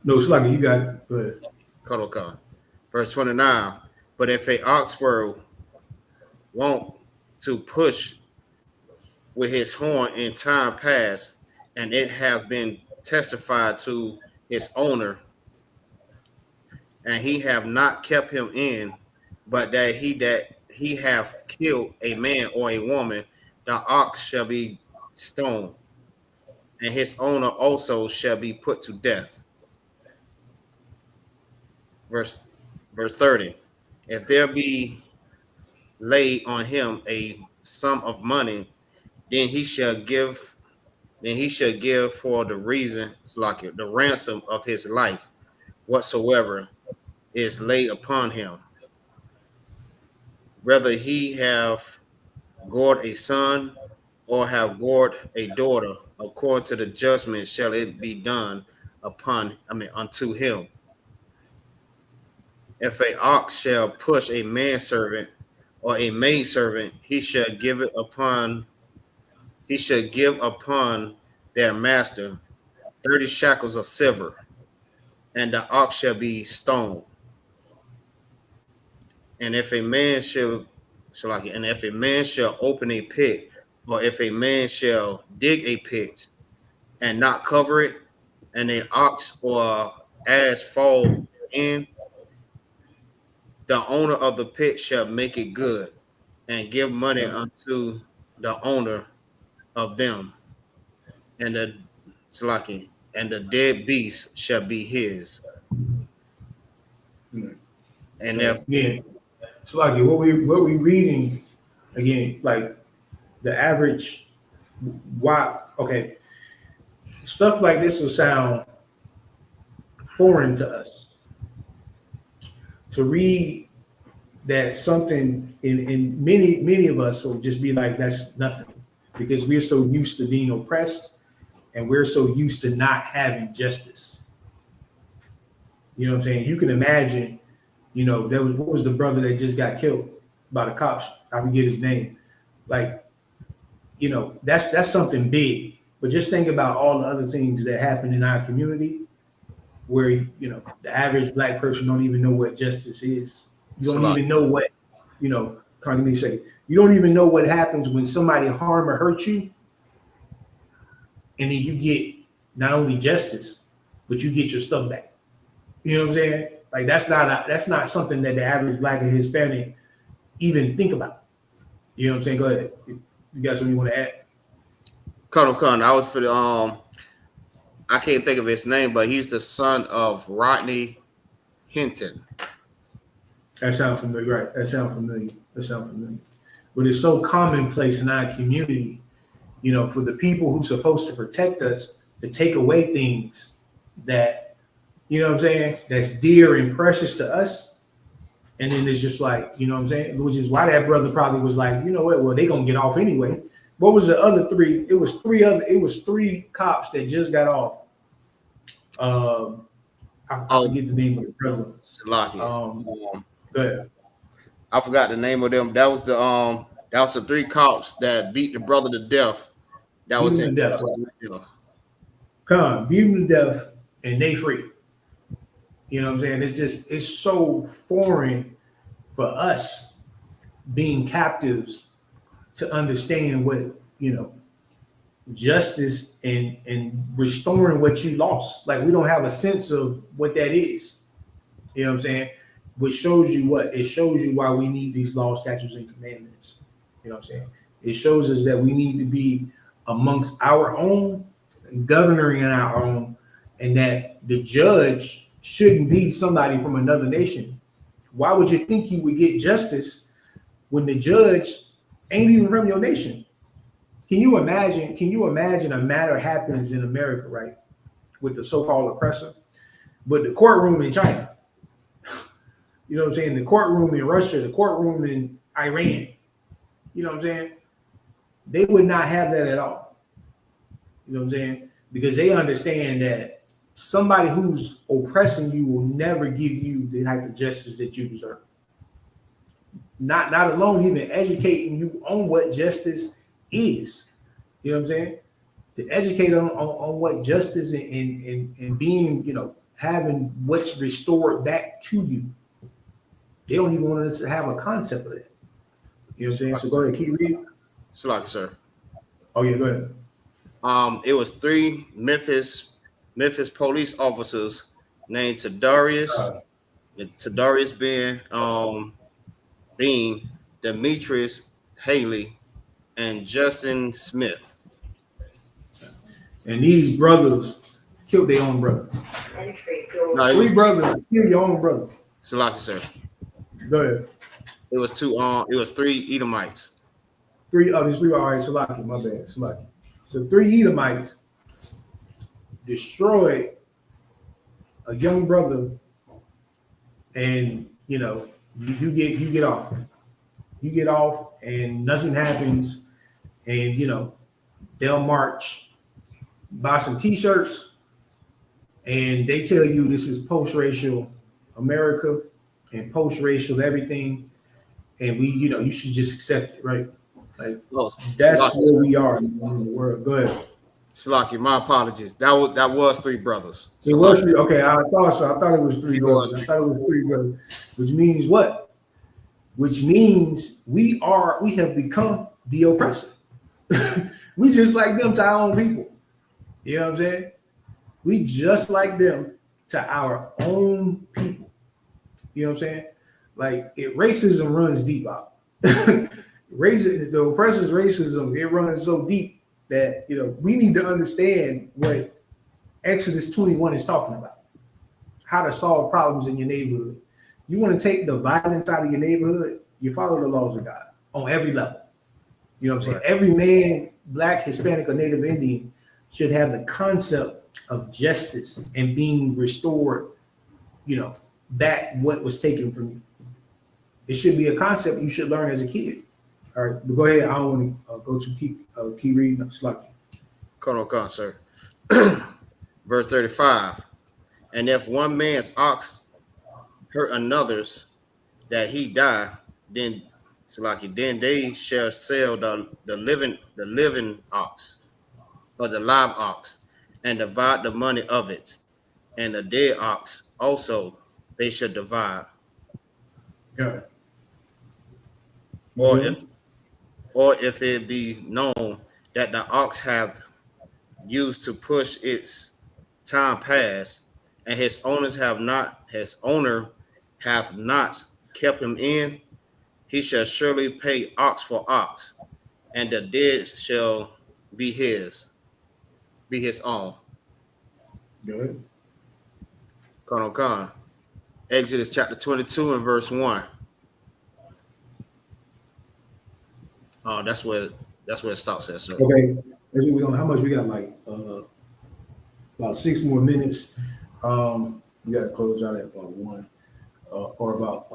No, Slaki, you got it. Go ahead. Kodokan. Verse 29. But if a ox were wont to push with his horn in time past, and it have been testified to his owner, and he have not kept him in, but that he have killed a man or a woman, the ox shall be stoned, and his owner also shall be put to death. Verse 30. If there be laid on him a sum of money, then he shall give for the reason, the ransom of his life, whatsoever is laid upon him. Whether he have gored a son or have gored a daughter, according to the judgment shall it be done unto him. If a ox shall push a manservant or a maidservant, he shall give upon their master 30 shekels of silver, and the ox shall be stoned. And if a man shall open a pit, or if a man shall dig a pit and not cover it, and an ox or ass fall in, the owner of the pit shall make it good and give money unto the owner of them, and the dead beast shall be his. And if Slaki, what we reading again, like the average stuff like this will sound foreign to us. To read that something in many of us will just be like, that's nothing, because we're so used to being oppressed and we're so used to not having justice. You know what I'm saying? You can imagine, what was the brother that just got killed by the cops? I forget his name. Like, that's something big. But just think about all the other things that happen in our community where, the average black person don't even know what justice is. You don't even know what, you don't even know what happens when somebody harm or hurt you. And then you get not only justice, but you get your stuff back. You know what I'm saying? Like that's not something that the average black and Hispanic even think about. You know what I'm saying? Go ahead. You got something you want to add? Con. I was for the I can't think of his name, but he's the son of Rodney Hinton. That sounds familiar, right? That sounds familiar. But it's so commonplace in our community, you know, for the people who's supposed to protect us to take away things that, you know what I'm saying, that's dear and precious to us. And then it's just like, you know what I'm saying? Which is why that brother probably was like, you know what, well, they gonna get off anyway. What was the other three? It was three cops that just got off. I forget the name of the brother. Go ahead. I forgot the name of them. That was the three cops that beat the brother to death. That was in death. Beat him to death, and they free. You know what I'm saying? It's so foreign for us being captives to understand what, you know, justice and restoring what you lost. Like, we don't have a sense of what that is. You know what I'm saying? Which shows you what? It shows you why we need these laws, statutes, and commandments. You know what I'm saying? It shows us that we need to be amongst our own, governing our own, and that the judge shouldn't be somebody from another nation. Why would you think you would get justice when the judge ain't even from your nation? Can you imagine a matter happens in America, right, with the so-called oppressor, but the courtroom in China, you know what I'm saying, the courtroom in Russia, the courtroom in Iran, you know what I'm saying, they would not have that at all. You know what I'm saying? Because they understand that somebody who's oppressing you will never give you the type of justice that you deserve. Not alone even educating you on what justice is. You know what I'm saying? To educate on what justice and being, you know, having what's restored back to you. They don't even want us to have a concept of it. You know what I'm saying? So go ahead, keep reading. Salaki, sir. Oh yeah, go ahead. It was three Memphis police officers named Tadarius Bean, Demetrius Haley, and Justin Smith. And these brothers killed their own brother. Three brothers kill your own brother. Salaki, sir. Go ahead. It was three Edomites. There's three. All right, Salaki, my bad. Salaki. So 3 Edomites destroyed a young brother, and you know, you get off. You get off, and nothing happens, and you know, they'll march, buy some T-shirts, and they tell you this is post-racial America and post-racial everything, and you should just accept it, right? Like, that's where we are in the world. Go ahead. Salaki, my apologies. That was 3 brothers. It was 3. Okay, I thought so. I thought it was 3 brothers. I thought it was 3 brothers. Which means what? Which means we have become the oppressor. We just like them to our own people. You know what I'm saying? We just like them to our own people. You know what I'm saying? Like, racism runs deep out. The oppressor's racism, it runs so deep that, you know, we need to understand what Exodus 21 is talking about. How to solve problems in your neighborhood. You want to take the violence out of your neighborhood, you follow the laws of God on every level. You know what I'm saying? Right. Every man, Black, Hispanic, or Native Indian should have the concept of justice and being restored, you know, back what was taken from you. It should be a concept you should learn as a kid. All right, but go ahead. I don't want to go to keep reading. Sluggy. Come, sir. Verse 35. And if one man's ox hurt another's, that he die, then they shall sell the living ox, or the live ox, and divide the money of it, and the dead ox also they should divide. Yeah. Or if it be known that the ox have used to push its time past, and his owner have not kept him in, he shall surely pay ox for ox, and the dead shall be his own. Good. Con. Exodus chapter 22 and verse 1. Oh, that's where it stops at, sir. Okay. How much we got? Like about 6 more minutes. We gotta close out at about 1. Or about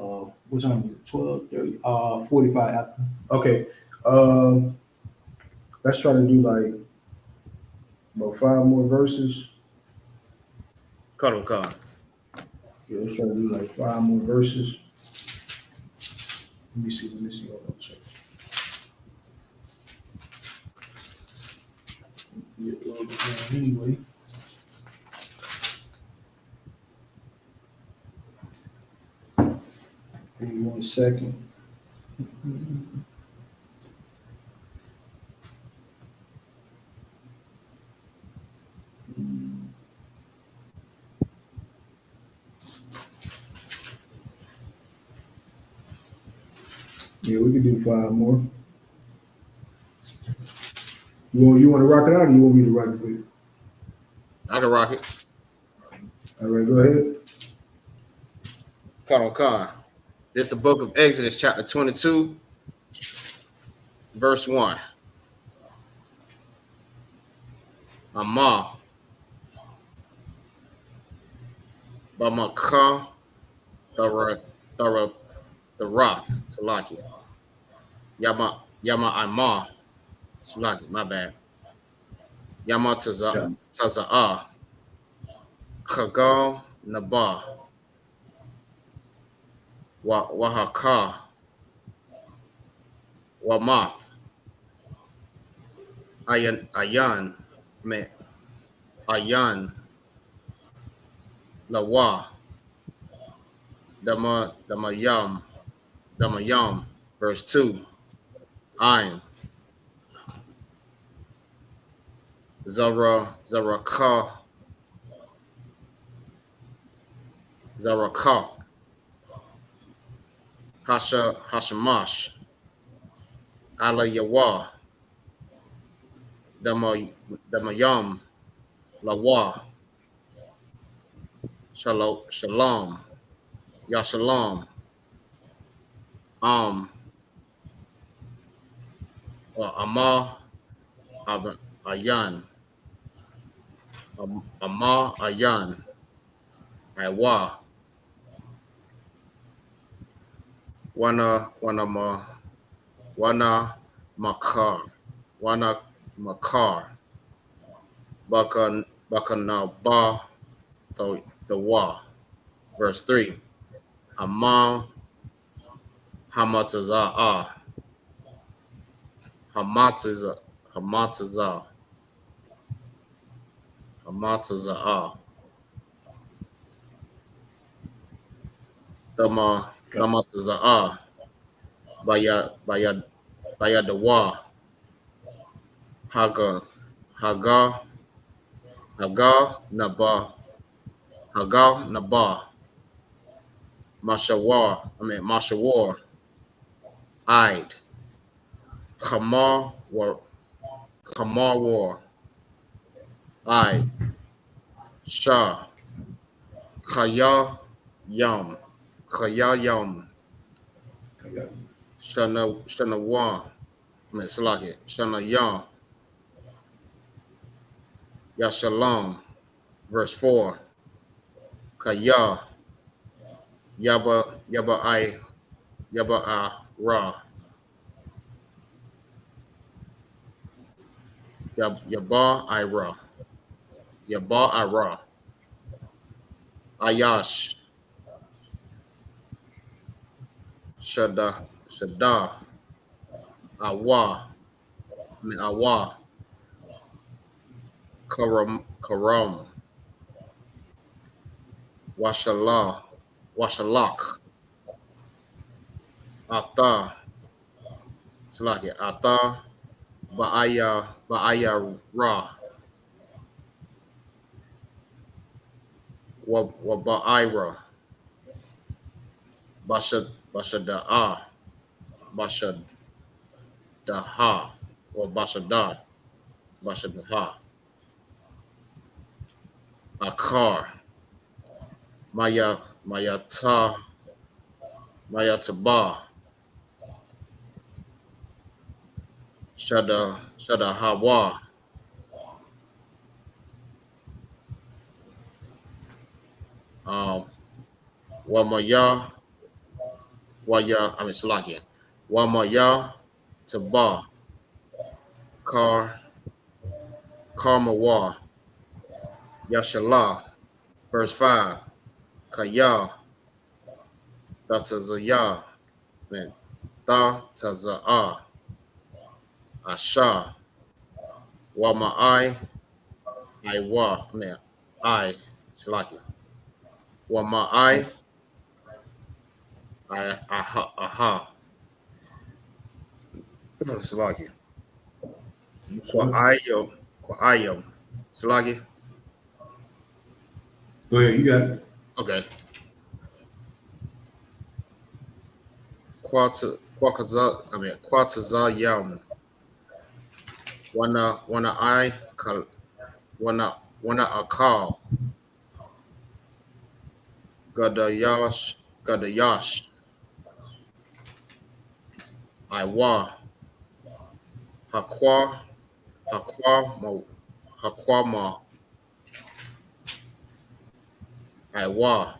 what time? 12:30. 45 after. Okay. Let's try to do like about 5 more verses. Con. Yeah, let's try to do like 5 more verses. Let me see. Hold on a second. Get a little bit more anyway. Give me 1 second. Yeah, we can do 5 more. You want to rock it out, or you want me to rock it for you? I can rock it. All right, go ahead. Con. This is the book of Exodus, chapter 22, verse 1. Amah. Bamaka. The Rock. Salaki. Yama Amah. Salaki, my bad. Yama Taza'ah. Chagal Nabah. Wahaka. Wamath. Ayan. Lawa. Damayam. Verse 2. Ayin. Zaraka. Hashamash. YAHUAH. Damayam. Lawa. Shalom. Yashalam. Amah. Ayan. Amah Ayan. IUIC. Wana Makar. Bakanaba the Wa. Verse 3. Amam Hamatazah. Hamatazah. Damatazah. Bayadawa. Haga Naba. Mashawar. Ide. Kamar War. Ide. Shah. Khayayam. Shanawa. Salaki. Shanayam. Yashalam. Verse 4. Kaya. Yaba Ra. Yaba Ira. Ayash. Shada. Awa. Karam. Washalak. Ata. Salaki. Ata. Ba'aya Ra. Waba'ira. Bashada'a. Bashadaha or Bashadar, Bashadaha, Akar, Mayata, Mayataba, Shadahawa, Wamaya, Salakia, Wamaya Taba, Karmawa, Yashala, verse 5, Kaya, Tatazaya, man, Taza'a, Asha, Wama'ai, Salakia, Wama'ai, Aha, Salakia, Kwa'ayo, Salakia. Go ahead, you got it. Okay. Kwataza Yam. Wana Akal. Gadayash. IUIC. Hakwama. Awah.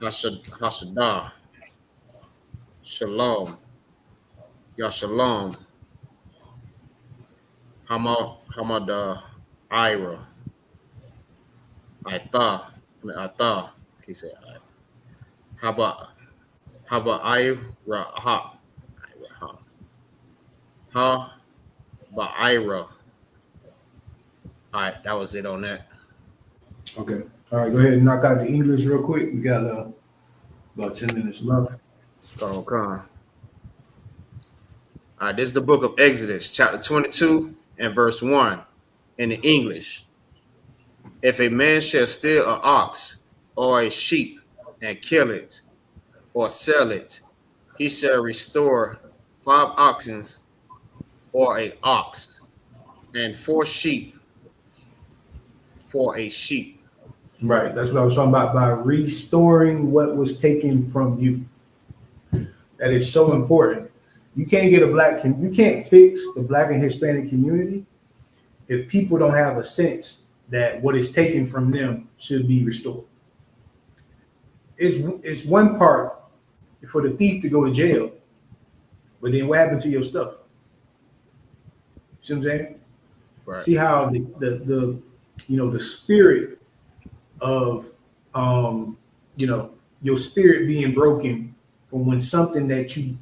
Hashadah. Shalom. Yashalom. Hamada Ira. Ata. Can you say Haba Ira Ha Ira. All right, that was it on that. Okay. All right, go ahead and knock out the English real quick. We got about 10 minutes left. Okay. All right, this is the book of Exodus, chapter 22 and verse 1 in the English. If a man shall steal an ox or a sheep and kill it or sell it, he shall restore 5 oxen or an ox and 4 sheep for a sheep. Right. That's what I was talking about, by restoring what was taken from you. That is so important. You can't you can't fix the Black and Hispanic community if people don't have a sense that what is taken from them should be restored. It's one part for the thief to go to jail, but then what happened to your stuff? See what I'm saying? Right. See how the spirit of your spirit being broken from when something that you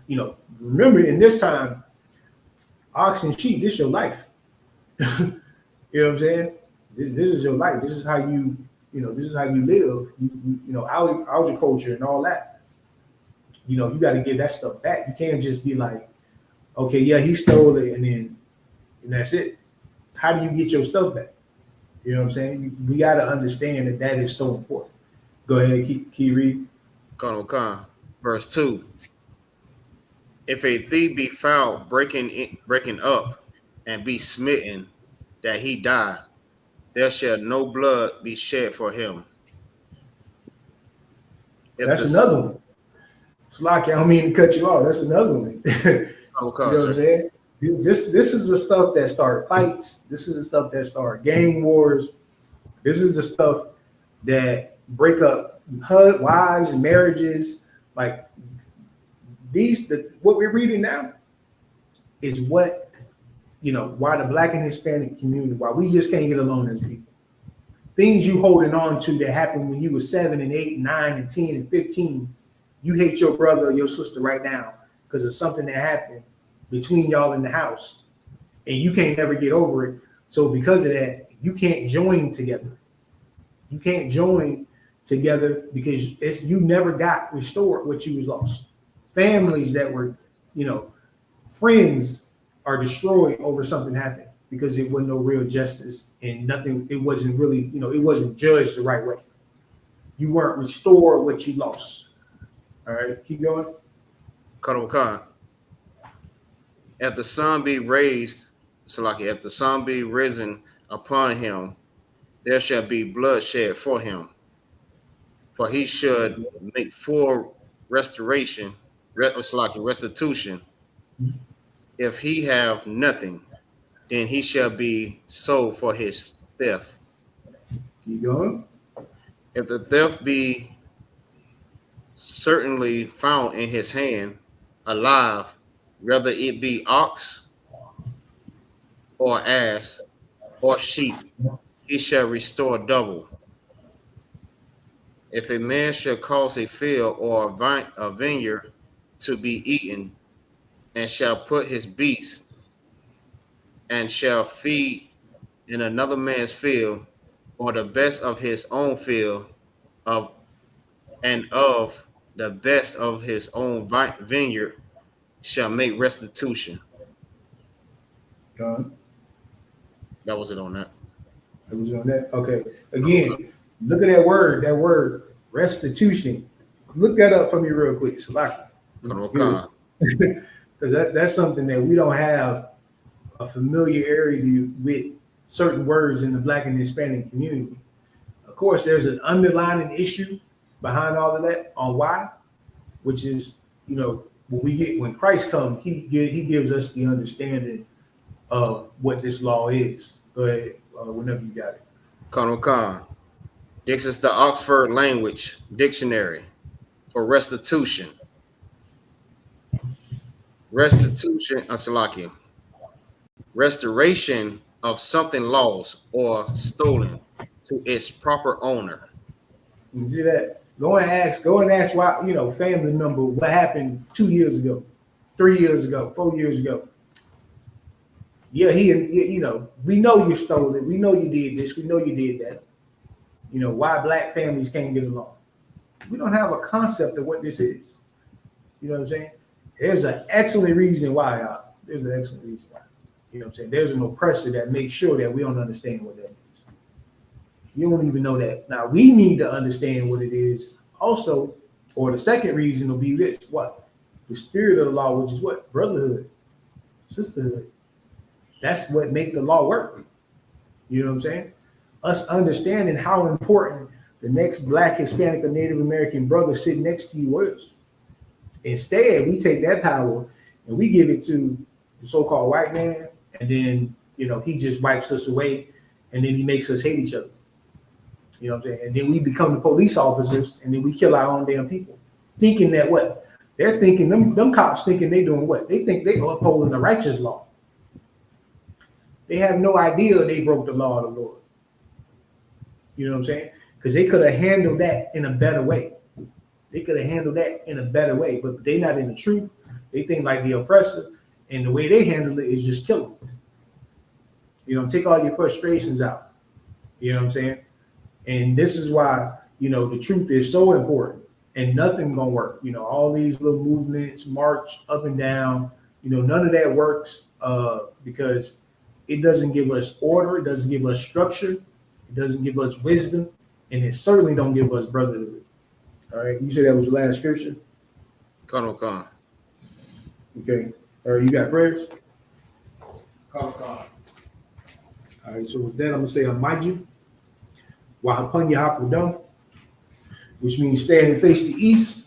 remember in this time, ox and sheep, this is your life. You know what I'm saying? This is your life. This is how you this is how you live. Agriculture and all that. You got to get that stuff back. You can't just be like, okay, yeah, he stole it, and that's it. How do you get your stuff back? You know what I'm saying? We got to understand that is so important. Go ahead, keep reading. Verse 2. If a thief be found breaking up and be smitten that he die, there shall no blood be shed for him. That's another one. It's like, I don't mean to cut you off. That's another one. You know what I'm saying? This is the stuff that start fights. This is the stuff that start gang wars. This is the stuff that break up wives and marriages. Like what we're reading now is what, why the Black and Hispanic community, why we just can't get along as people. Things you holding on to that happened when you were 7 and 8 and 9 and 10 and 15. You hate your brother or your sister right now because of something that happened between y'all in the house, and you can't never get over it. So because of that, you can't join together. You can't join together because you never got restored what you was lost. Families that were, friends are destroyed over something happened because it wasn't no real justice and nothing. It wasn't really, it wasn't judged the right way. You weren't restored what you lost. All right, keep going. Kadokan. If the sun be raised, Salaki, if the sun be risen upon him, there shall be blood shed for him. For he should make full restoration, restitution. If he have nothing, then he shall be sold for his theft. Keep going. If the theft be certainly found in his hand, alive, whether it be ox or ass or sheep, he shall restore double. If a man shall cause a field or a vineyard to be eaten, and shall put his beast and shall feed in another man's field, or the best of his own field, of the best of his own vineyard, shall make restitution. Done. That was it on that. It was on that. Okay. Again, look at that word, restitution. Look that up for me real quick, Salaki. Because that's something that we don't have a familiarity with certain words in the Black and Hispanic community. Of course, there's an underlying issue behind all of that on why, which is, when Christ comes, he gives us the understanding of what this law is. Go ahead, whenever you got it. Khan. This is the Oxford Language Dictionary for restitution. Restoration of something lost or stolen to its proper owner. You see that? Go and ask why, family member, what happened 2 years ago, 3 years ago, 4 years ago. Yeah, we know you stole it. We know you did this. We know you did that. Why Black families can't get along. We don't have a concept of what this is. You know what I'm saying? There's an excellent reason why. There's an excellent reason why. You know what I'm saying? There's an oppressor that makes sure that we don't understand what that is. You don't even know that. Now, we need to understand what it is also, or the second reason will be this. What? The spirit of the law, which is what? Brotherhood, sisterhood. That's what make the law work. You know what I'm saying? Us understanding how important the next Black, Hispanic, or Native American brother sitting next to you is. Instead, we take that power and we give it to the so-called white man, and then, he just wipes us away, and then he makes us hate each other. You know what I'm saying? And then we become the police officers, and then we kill our own damn people, thinking that what? They're thinking, them cops thinking they doing what? They think they upholding the righteous law. They have no idea they broke the law of the Lord. You know what I'm saying? Because they could have handled that in a better way. But they're not in the truth. They think like the oppressor, and the way they handle it is just kill them. Take all your frustrations out. You know what I'm saying? And this is why, the truth is so important, and nothing gonna work. All these little movements, march up and down, none of that works because it doesn't give us order, it doesn't give us structure, it doesn't give us wisdom, and it certainly don't give us brotherhood. All right, you said that was the last scripture? Khan. Okay. All right, you got prayers? Khan. All right, so with that, I'm gonna say Amaju, YAHAWAH, which means stand and face the east.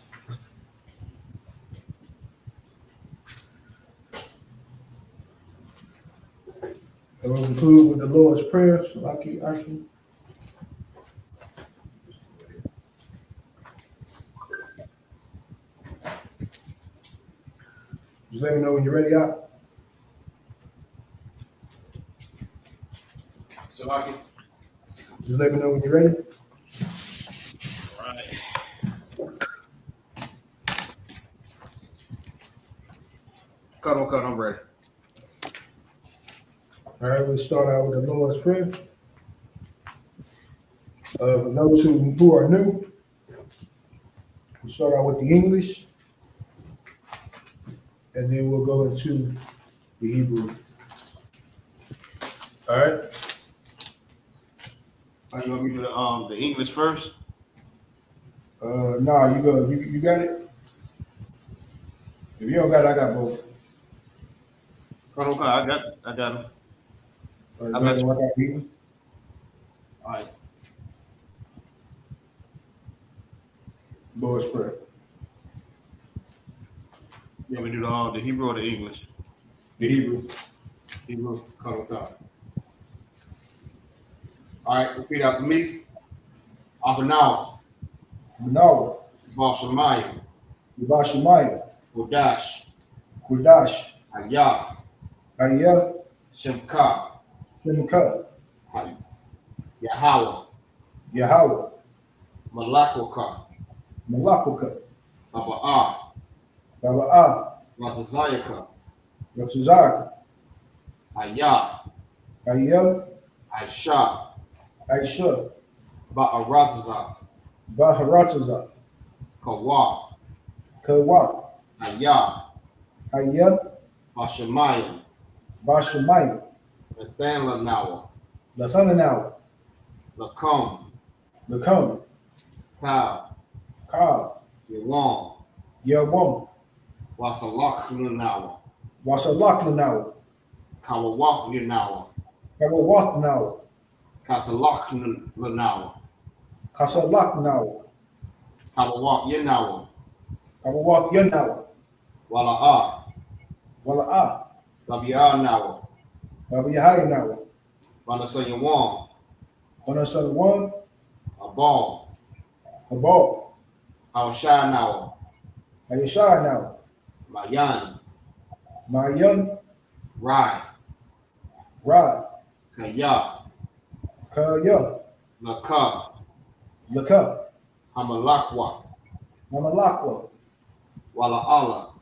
And we'll conclude with the Lord's Prayer. So I can. Just let me know when you're ready, out. Just let me know when you're ready. All right. Khan, I'm ready. All right, we'll start out with the Lord's Prayer. For those who are new, we'll start out with the English, and then we'll go into the Hebrew. All right. You want me to do the English first? Nah, you go. You got it. If you don't got it, I got both. Okay, I got him. All I right, got you. I got Hebrew. All right. Lord's Prayer. Yeah, we do the Hebrew or the English? The Hebrew. Hebrew. Okay. All right, repeat after me. Abanawa, Manawa. Bashamayim, Yabashamayim. Kodash, Kudash. Ayah, I.S.U.P.K. Yahawah, YAHAWAH. Malakwaka, Malakaka. Aba'ah, B.O.W. Matazayaka, SHALAM. Ayah, Aisha, I.S.U.P.K. Ba'aratazah, Baharataza. Kawa, Kawa. Ayah, Bashamayim, Bashamayim. Nathanla Nawa, Lasananawa. Lakum, Lakum. Kal, Ka. Yawam, Yawam. Wasalakhlanawa, Wasalaknanawa. Kawawakhlanawa, Kawawatnawa. Kasalakhlanawa, Kasalaknawa. Kawawak Yanawa, Kawawat Yanawa. Wala'ah, Wala'a. Tabi'ah Nawa, Yahayanawa. Wanasayawam, One. Abal, Abal. Hawashai Nawa, Ayashanawa. Bayan, Mayan. Rai, Ra. Kaya, Kaya. Laka, Laka. Hamalakwa, Mamalakwa. Wala'ala,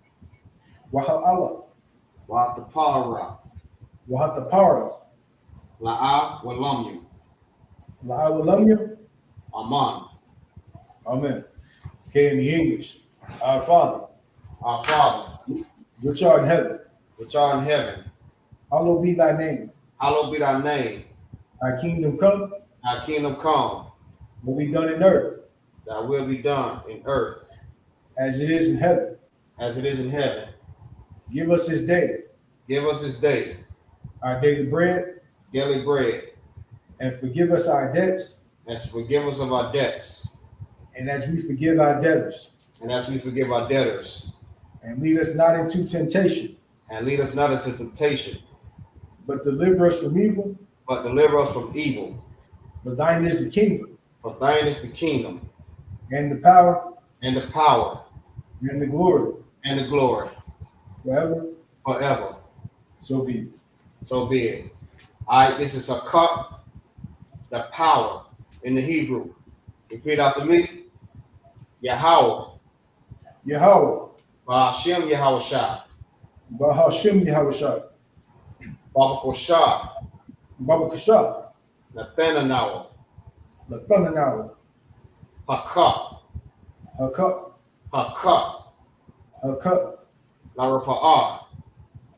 Waha'ala. Watapara, Wahatapara. La'a Walamyu, La'awalamya. Aman, Amen. Okay, in the English. Our Father, our Father, which art in heaven, which art in heaven, hallowed be thy name. hallowed be thy name. Thy kingdom come, Thy kingdom come, will be done in earth, thy will be done in earth, as it is in heaven. as it is in heaven. Give us this day Give us this day our daily bread, daily bread, and forgive us our debts, and forgive us of our debts, and as we forgive our debtors. and as we forgive our debtors. And lead us not into temptation, And lead us not into temptation, but deliver us from evil. but deliver us from evil. For thine is the kingdom, For thine is the kingdom, and the power, and the power, and the glory, and the glory, forever. forever. So be it. So be it. All right, this is a cup, the power in the Hebrew. Repeat after me. Yahawah, Yahawah. Ba'ashem Yahawashai, Bahashem Yahushua. Babakoshah, Baba Kasha. Nathananawa, Lathanawa. Hakah, Hakuk. Hakah, Hakuk. Larapa'ah,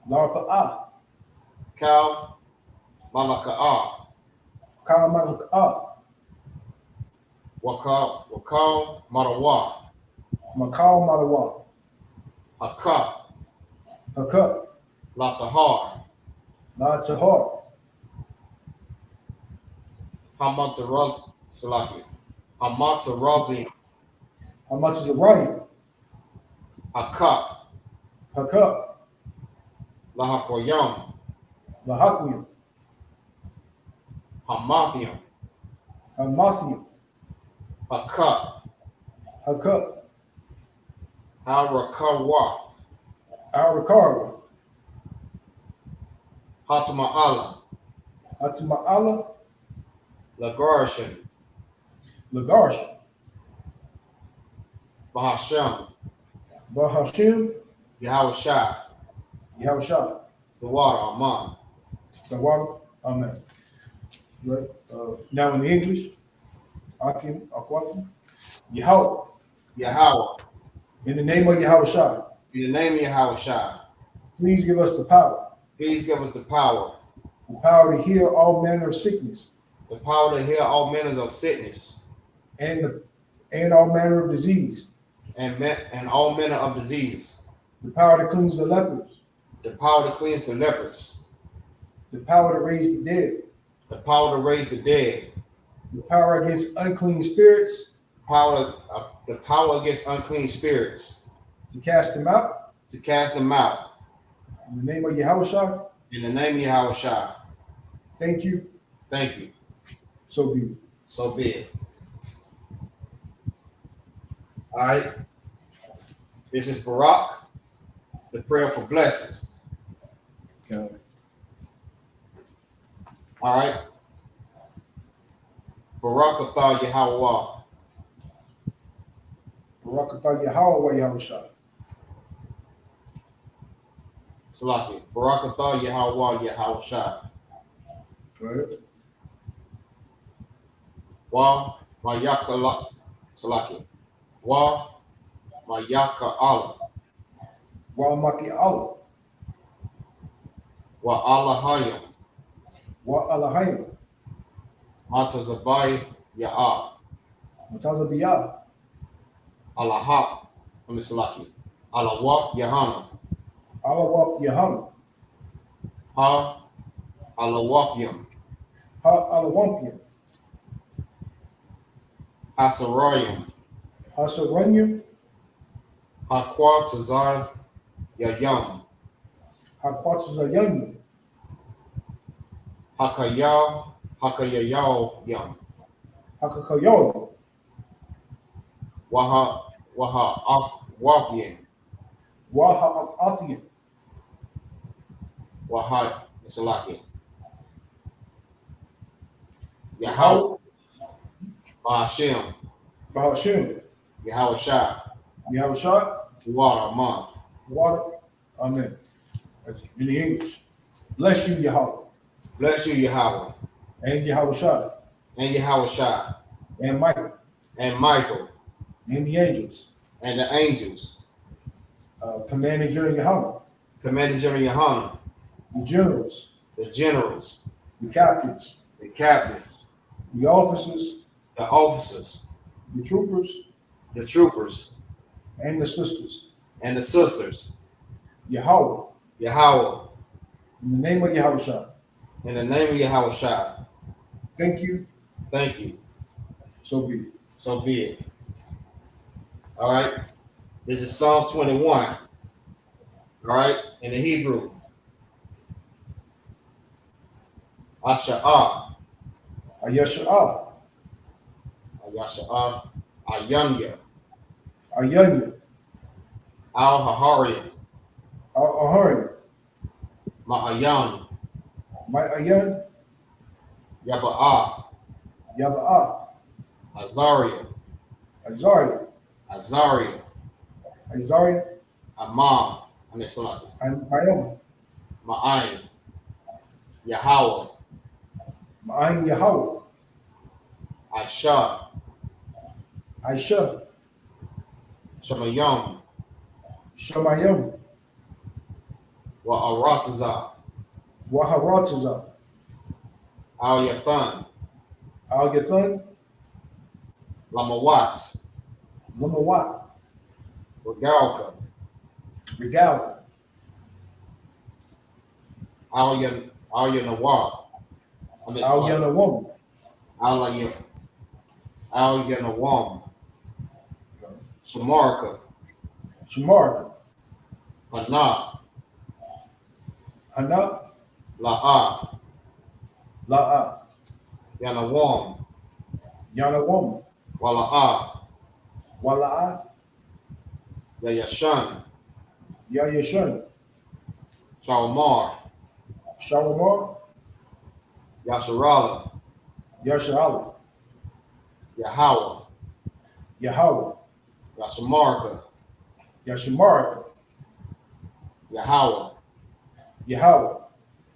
Larpa'ah. Kal, Malaka'ah, Kalamaka'ah. Wakal, Marawah, Makal Madawa. Hakah, Hakuk. Latahar, La Tahar. Hamatzrazim, How much is it right? Hakah, Hakuk. Lahakoyam, Lahakwim. Hamathiam, Hamathim. Hakah, Hakuk. Harakawah, Arakara. Hatama'ala, Atima'ala. Lagarshan, Lagarsha. Bahasham, Bahashim. Yahawashai, Yahushua. the water, Aman. The water. Amen. Right. Now in English, Akim, Akwakim, Yahweh. Yahawah, In the name of Yahushua, in the name of Yahushua, please give us the power please give us the power to heal all manner of sickness to heal all manners of sickness and all manner of disease, and all manner of diseases, The power that cleans the lepers. The power to cleanse the lepers. The power to raise the dead. The power to raise the dead. The power against unclean spirits. The power against unclean spirits. To cast them out. To cast them out. In the name of YAHUSHA. In the name of YAHUSHA. Thank you. Thank you. So be it. So be it. All right. This is Barak, the prayer for blessings. Okay. All right. Barak Athar YAHAWAH. Barakatah YAHAWAH YAHUSHA. Salaki. Barak Athar YAHAWAH YAHUSHA. Right. Wa Mayaka Salaki. Wa Mayaka Allah. Wa Maki Allah. Wa Allah Hayam. Wa Alahayim. Matazabai Ya'ah. Matazabiyah. Allahah. Salaki. Allah Yahanna. Allah YAHANNA. Ha Alawapium. Ha Alawampium. Asarayim. Hasaranyum. Hakwa Tazar Yayam. Hakwatazayanyum. Hakayayao Yam. Hakakayo. Waha Wapium. Waha Atiyum. Waha Salaki. Yahawah. Bahashim. Bahashim. Yahawashah. YAHUSHA. Water Ma. Water. Amen. That's in the English. Bless you, Yahweh. Bless you, Yahawah. And YAHUSHA. And Yahawashah. And Michael. And Michael. And the angels. And the angels. Commanding General Yahweh. Commander General Yahanna. The generals. The generals. The captains. The captains. The officers. The officers. The troopers. The troopers. And the sisters. And the sisters. Yahweh. Yahawah. In the name of YAHUSHA. In the name of Yahushua. Thank you. Thank you. So be it. So be it. All right. This is Psalms 21. All right. In the Hebrew. Asha'ah. Ayasha'ah. Ayasha'ah. Ayanya. Ayanya. Al-Hahariya. Ahari. Ma'ayan. Ma'ayan. Yaba'ah. Yaba'ah. Azariah. Azariah. Azariah. Azariah. Amam. Salaki. And Kayam. Ma'ayin. Yahawah. Ma'ayin Yahweh. Aisha. Aisha. Shamayam. Shamayam. Wa'aratazah. Waharatazah. Al-Yathan. Al-Yathan. Lamawat. Lamawat. Regalka. Regalka. Al-Yanawah. Al-Yanawam. Al-Yanawam. Shamarka. Shamarka. Hana. Hana. La'ah. La'ah. Yanawam. Yanawam. Wala'ah. Wala'ah. Yayashan. Yayashan. Shalmar. Shalamar. Yasharala. Yashala. Yahawah. Yahweh. Yashamarka. Yashamarka. Yahawah. Yahweh.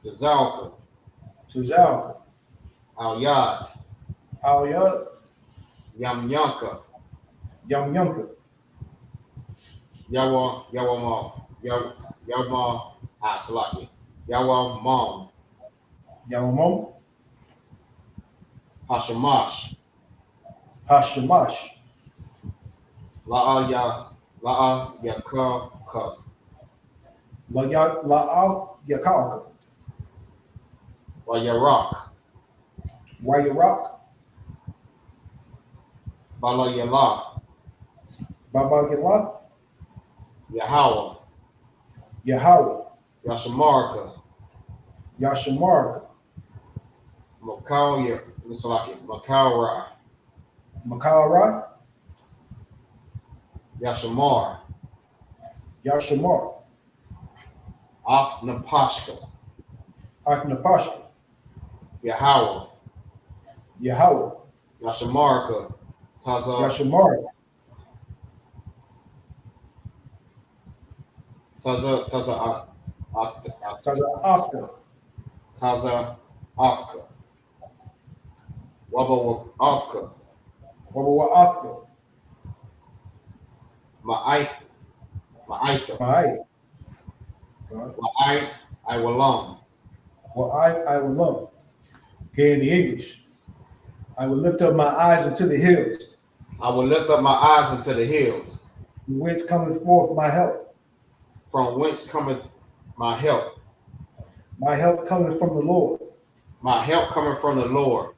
Tazalka. Tazalka. Al-Yad. Al-Yad. Yamyanka. Yamyanka. Yawama. Salaki. Yawamam. Yawamam. Hashamash. Hashamash. La'a Yakaka. YAHUAH, YAHUAH, YAHUAH, BALAYALAH, BABAGILAH, YAHAWAH, YAHAWAH, YASHAMARKA, YASHUA, MAKAWYA, MAKAWRA, MAKARA, YASHAMAR, YASHUMAR, APPLEMUSIC, AKNAPASHA, YAHAWAH, YAHAWAH, YASHAMARKA, TAZA, YASHUMAR, TAZA, TAZA TAZA, APPLEMUSIC, WAHAWAH, WAHAWAH, MAITA, MAI, IWALAM, I will love. Okay, in the English, I will lift up my eyes into the hills, I will lift up my eyes into the hills, from whence cometh forth my help. from whence cometh my help. My help cometh from the Lord, My help cometh from the Lord,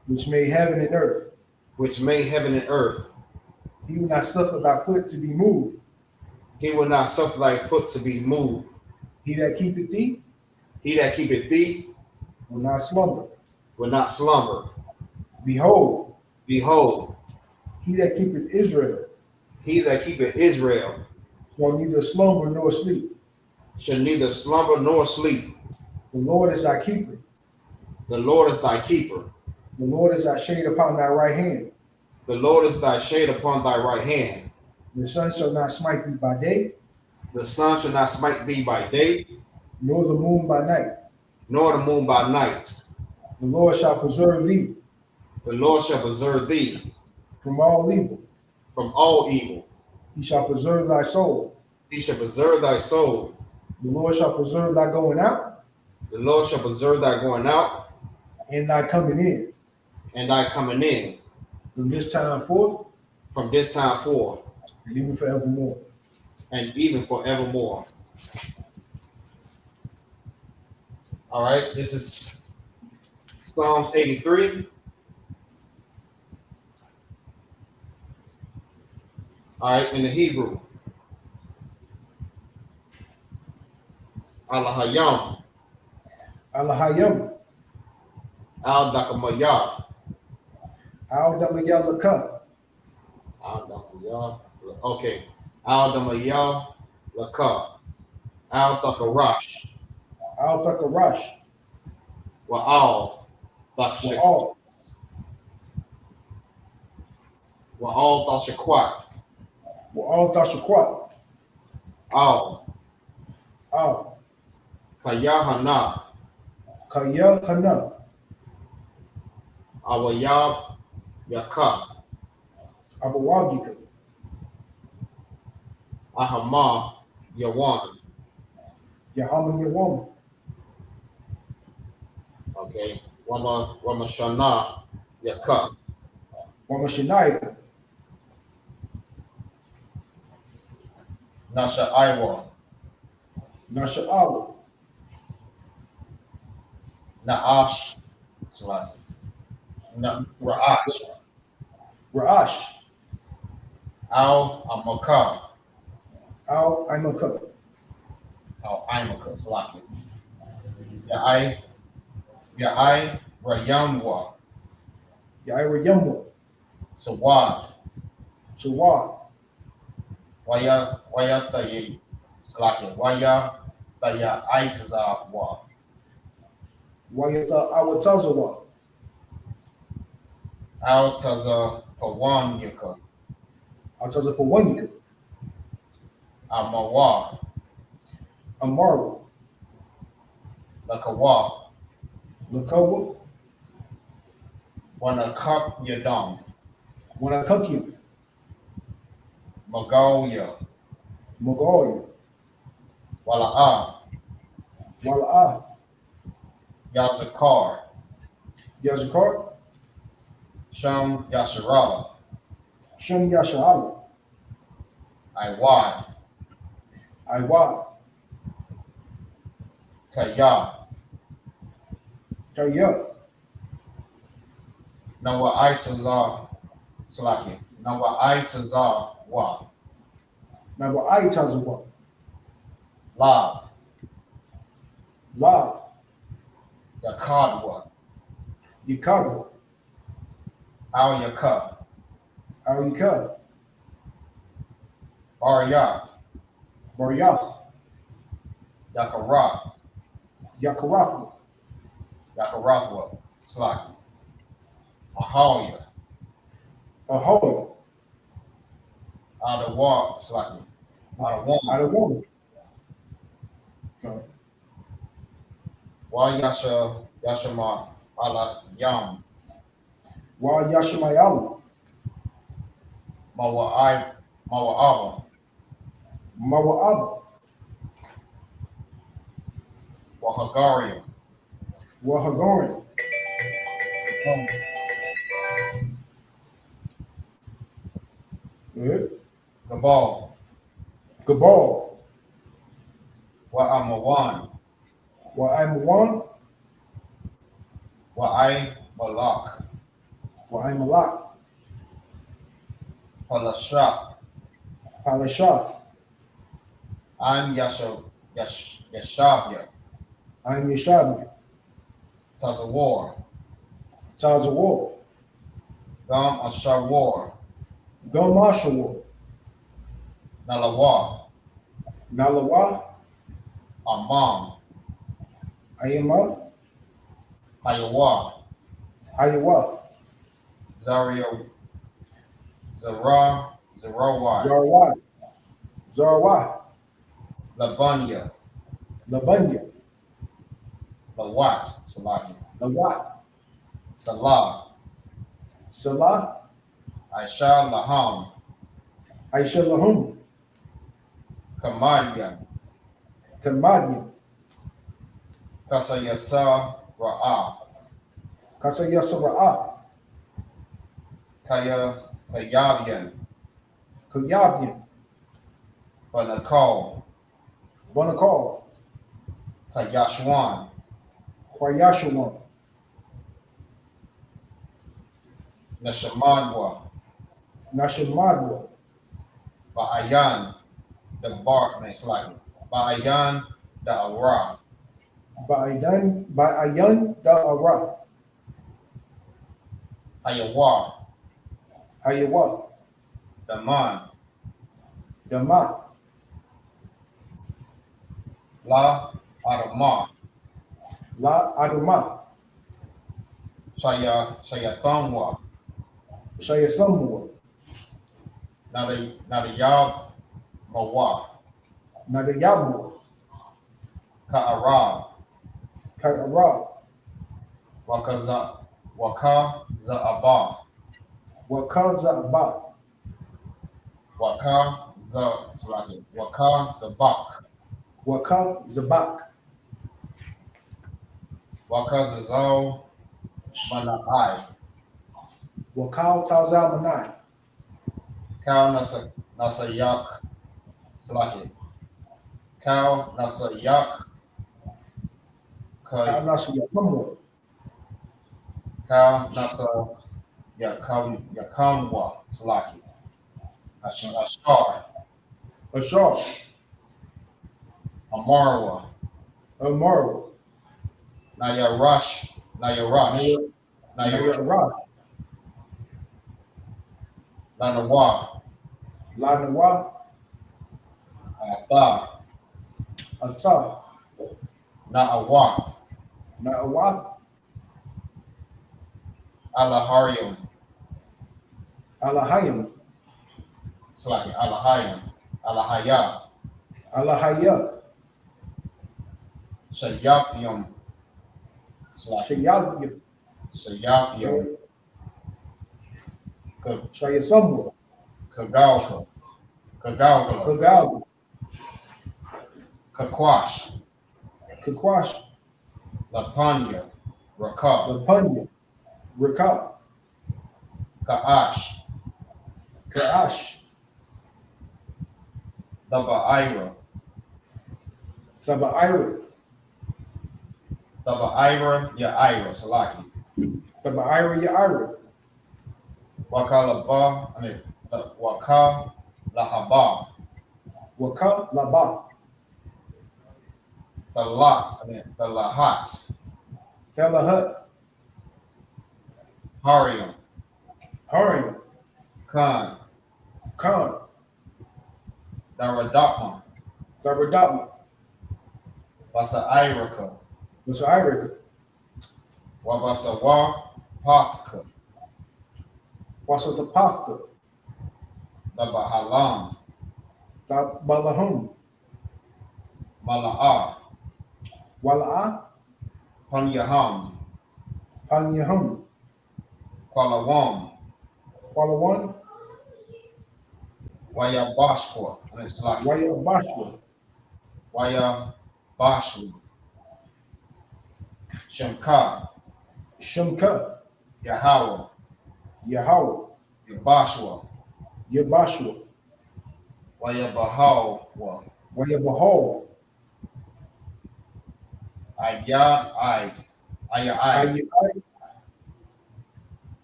which made heaven and earth. which made heaven and earth. He will not suffer thy foot to be moved. He will not suffer thy foot to be moved. He that keepeth thee He that keepeth thee will not slumber. will not slumber. Behold, Behold, he that keepeth Israel he that keepeth Israel shall neither slumber nor sleep. shall neither slumber nor sleep. The Lord is thy keeper. The Lord is thy keeper. The Lord is thy shade upon thy right hand. The Lord is thy shade upon thy right hand. The sun shall not smite thee by day, The sun shall not smite thee by day, nor the moon by night. nor the moon by night. The Lord shall preserve thee The Lord shall preserve thee from all evil. from all evil. He shall preserve thy soul. He shall preserve thy soul. The Lord shall preserve thy going out The Lord shall preserve thy going out and thy coming in, and thy coming in from this time forth from this time forth and even forevermore. and even forevermore. All right, this is Psalms 83. All right, in the Hebrew. Allahayam, Allahayam, Al-Dakamayah, Al-Damayalaka, Al-Damayah, okay, Al-Damayah, Laka, Al-Dakarash, Al-Takarash, Wa'al, Dakshak, Wa'al, Wa'al Dashakwat, Wa'al Dashakwat, Al, Al, KAYAHANNA, YAHANNA, YAHWAH, YAHWAH, Ahama, Yawan. YAHAWAH, Okay, Wamashana, Yaka, Wamashinai, Nasha Iwa, Nasha'al, Naash, Ra'ash, Ra'ash, Al-Amaka, Al-Imaka, Al-Imaka, Salaki, Ya'ai, Rayamwa, Ya'irayamwa, Sawad, Sawad, Wayatayi, Salaki, Wayataya Aizawa, Wayata Awatazawa, Al-Taza Pawanyaka, Atazapawanika, Amawa, Amaru, Lakawa, Lakawa, Wanakap Yadam, Wanakakim, Magalia, Mogoya, Wala'a, Wala'a, Yazakar, Yazakar, Sham Yasharala, Shem Yasha'ala, Iwad, Iwa, Kaya. Kaya. NOJUMPER. NOJUMPER. Now, I tells what? LAB. Love. YAHUWAH. YAHUWAH. I.O.C.K. I.U.I.C. BAYAN. Baryath. YAHUWAH. Yakarath. YAHUWAH. YAHAWAH. Ahoy. YAHUWAH. I don't want it. Okay. YAHUSHUA. Yam. YAHUSHUA. YAHUWAH. YAHUWAH. YAHUGARIA. YAHUGARIA. Good. GABAL. Gabal. YAMAWAN. YAMAWAN. YABLOK. YAMALOK. PALASHAK. Palashath. I'm YASHUA. I'm Yeshabia. TAZAWAR. Tazawar. Gam Ashawar. Gomashawar. NALAWAH. Nalawa. Amam. Ayama. HAYAWAH. Ayawah. Zarawai. Zarwai. Zarwai. Labunya. Labunya. Lawat. Salaki. Lawat. Salah. Salah. Aisha Laham. Aisha Lahum. Kamadian. Kamadian. Kasayasa Ra'ah. Kasayasara'a. Kayabian. Kuyabian. Banakal. Bonakal. Kayashwan. Kwayashawan. Nashamadwa. Nashamadwa. Ba'ayan. The bark next like Ba'ayan the Ara. Ba'ayan da'ara. Hayawah. Hayawah. Daman. Dama. La Adama. La Aduma. Shayatanwa. Shayasamwa. Nadayab Mawa. Nadayabu. Ka'arab. Ka'ara. Wakaza'aba. Wakaza'aba. Wakazabak. Wakazabak. Wakazazal Manai. Wakal Tazamanai. Kal Nasayak Salaki. Kal Nasayak Kal Nasayakamwa. Kal Nasa Yakamwa Salaki. Ashar. Ashar. Amarwa. Amaru. Nayarash. Nayarash. Lanawa. Lanawa. Atha. Asa. Na'awa. Na'awa. Alaharium. Alahayim. Salaki. Alahayim. Alahaya. Alahaya. Shayapium. Shayadyam. Shayapium. Shayasamwa. Kagalka. Kagabu. Kakwash. Kakwash. Lapanya. Rakab. Lapunya. Rakab. Ka'ash. Ka'ash. Daba'ira. Saba'ira. THEVIEW Salaki. YAHUAH. Wakalaba, Waka Lahaba, Waka Laba. the Lahat, Felahat. Harium, Harium. Khan, Khan. Daradakma, Daradama. Basa Iraka, What's IRIC? Wabasawa, Paka, What's the Paka? the Bahalam, Balahum. Mala'a, Wala'a. Panyaham, Panyahum. Kwalawam, Walawan. Wayabashwa, and it's like YAHUSHUA. Wayabashwa, Shemka, Shimka. Yahawah, Yahawah. Yabashwa, Yabashua. Wayabahawa, YABAHAW. Ayai, IUIC.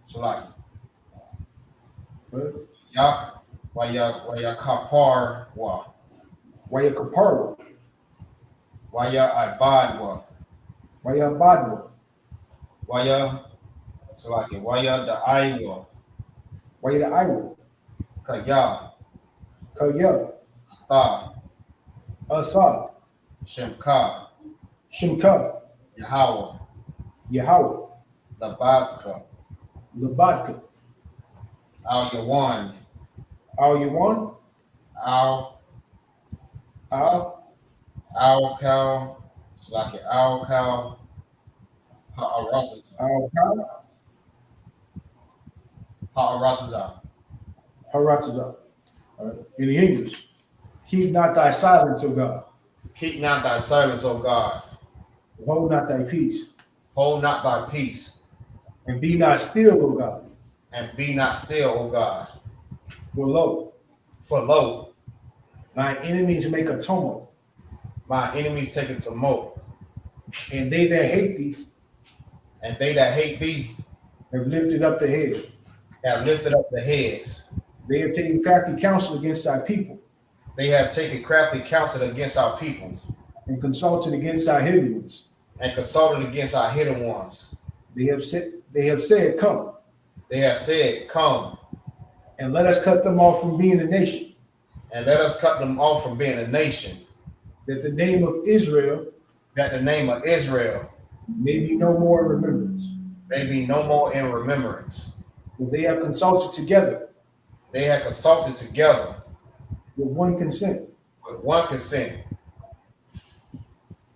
so like Yak, Wayakaparwa, YAKAPARWA. Wayabadwa, YABADWA. so like Waya the Iowa, YAIWA. Kaya, Kaya. Ta, Asa. Shemka, Shimka. Yahawah, Yahawah. Labadka, Labadka. Al Yawan, Al-Yawan. Al Cow, it's like Al Cow, Ha'aratazah, Al-Kal. Ha'aratazah, Haratazah. In the English. Keep not thy silence, O God. keep not thy silence, O God, Hold not thy peace. hold not thy peace, And be not still, O God. and be not still, O God. For lo, lo, thy enemies make a tumult, my enemies take it to moat, and they that hate thee and they that hate thee have lifted up the head. have lifted up the heads. They have taken crafty counsel against thy people, They have taken crafty counsel against our people, and consulted against thy hidden ones. and consulted against our hidden ones. They have said, come, They have said, come, and let us cut them off from being a nation, and let us cut them off from being a nation, that the name of Israel that the name of Israel may be no more in remembrance. may be no more in remembrance. For they have consulted together They have consulted together with one consent. with one consent.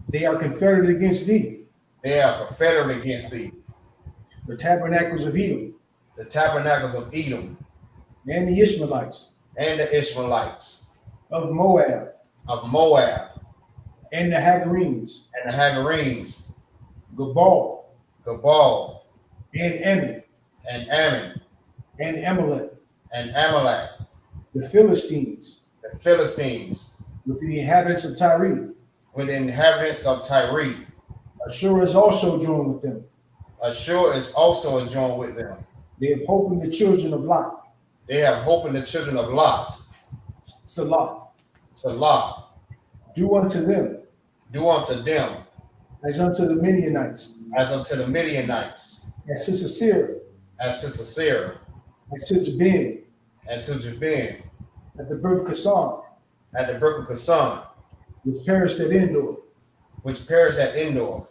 They are confederate against thee, They are confederate against thee, the tabernacles of Edom, the tabernacles of Edom, and the Ishmaelites, and the Israelites, of Moab, of Moab, and the Hagarenes, and the Hagarenes, Gabal, Gabal, and Ammon, and Ammon, and Amalek, and Amalek, the Philistines, the Philistines, with the inhabitants of Tyre. with the inhabitants of Tyre. Ashur is also joined with them. Ashur is also joined with them. They have hope in the children of Lot. They have hope in the children of Lot. Salah. Salah, Do unto them do unto them as unto the Midianites, as unto the Midianites, as to Sisera, as to Sisera, as to Jabin, and to Jabin, at the birth of Kassan, at the brook of Kassan, which perished at Endor. which perished at Endor.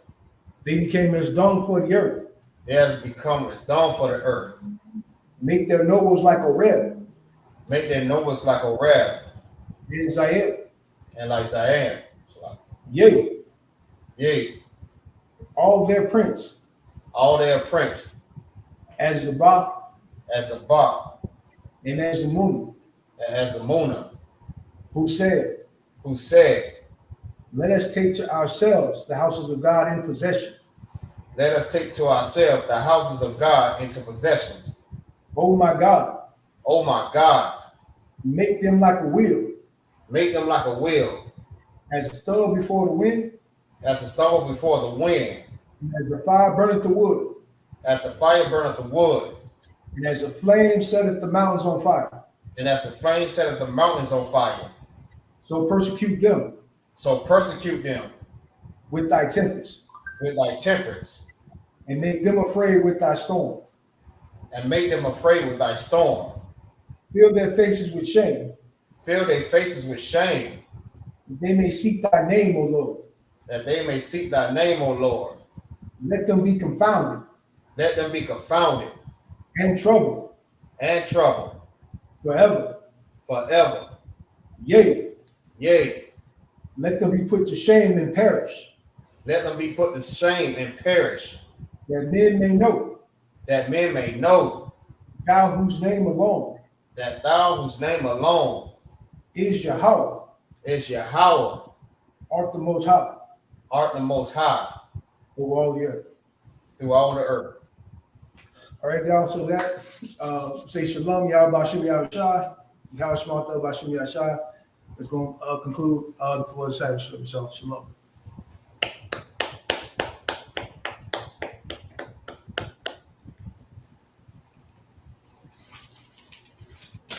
They became as dung for the earth. It has become as dawn for the earth. Make their nobles like a Reb, Make their nobles like a Rab, and Zaeb, and like Zion. yea, Yea, all their prince, all their prince, as Zabah, as Zabak, and as Zamun, and as Zamuna, who said, who said, let us take to ourselves the houses of God in possession. let us take to ourselves the houses of God into possessions. Oh my God, Oh my God, make them like a wheel, make them like a wheel, as a stove before the wind, as a stove before the wind, And as the fire burneth the wood, as the fire burneth the wood, and as the flame setteth the mountains on fire, and as the flame setteth the mountains on fire, so persecute them so persecute them with thy tempest, with thy temperance, and make them afraid with thy storm. and make them afraid with thy storm. Fill their faces with shame, Fill their faces with shame, that they may seek thy name, O Lord. that they may seek thy name, O Lord. Let them be confounded Let them be confounded and troubled and troubled forever. forever. Yea, Yea, let them be put to shame and perish, let them be put to shame and perish, that men may know that men may know thou whose name alone that thou whose name alone is Yahawah, is YAHUAH, art the most high art the most high over all the earth. through all the earth. All right, y'all. So that say shalom, YAHUSHUA, YAHUSHUA, YAHUSHUA, YAHUSHUA. It's going to conclude the floor of the Sabbath. So shalom.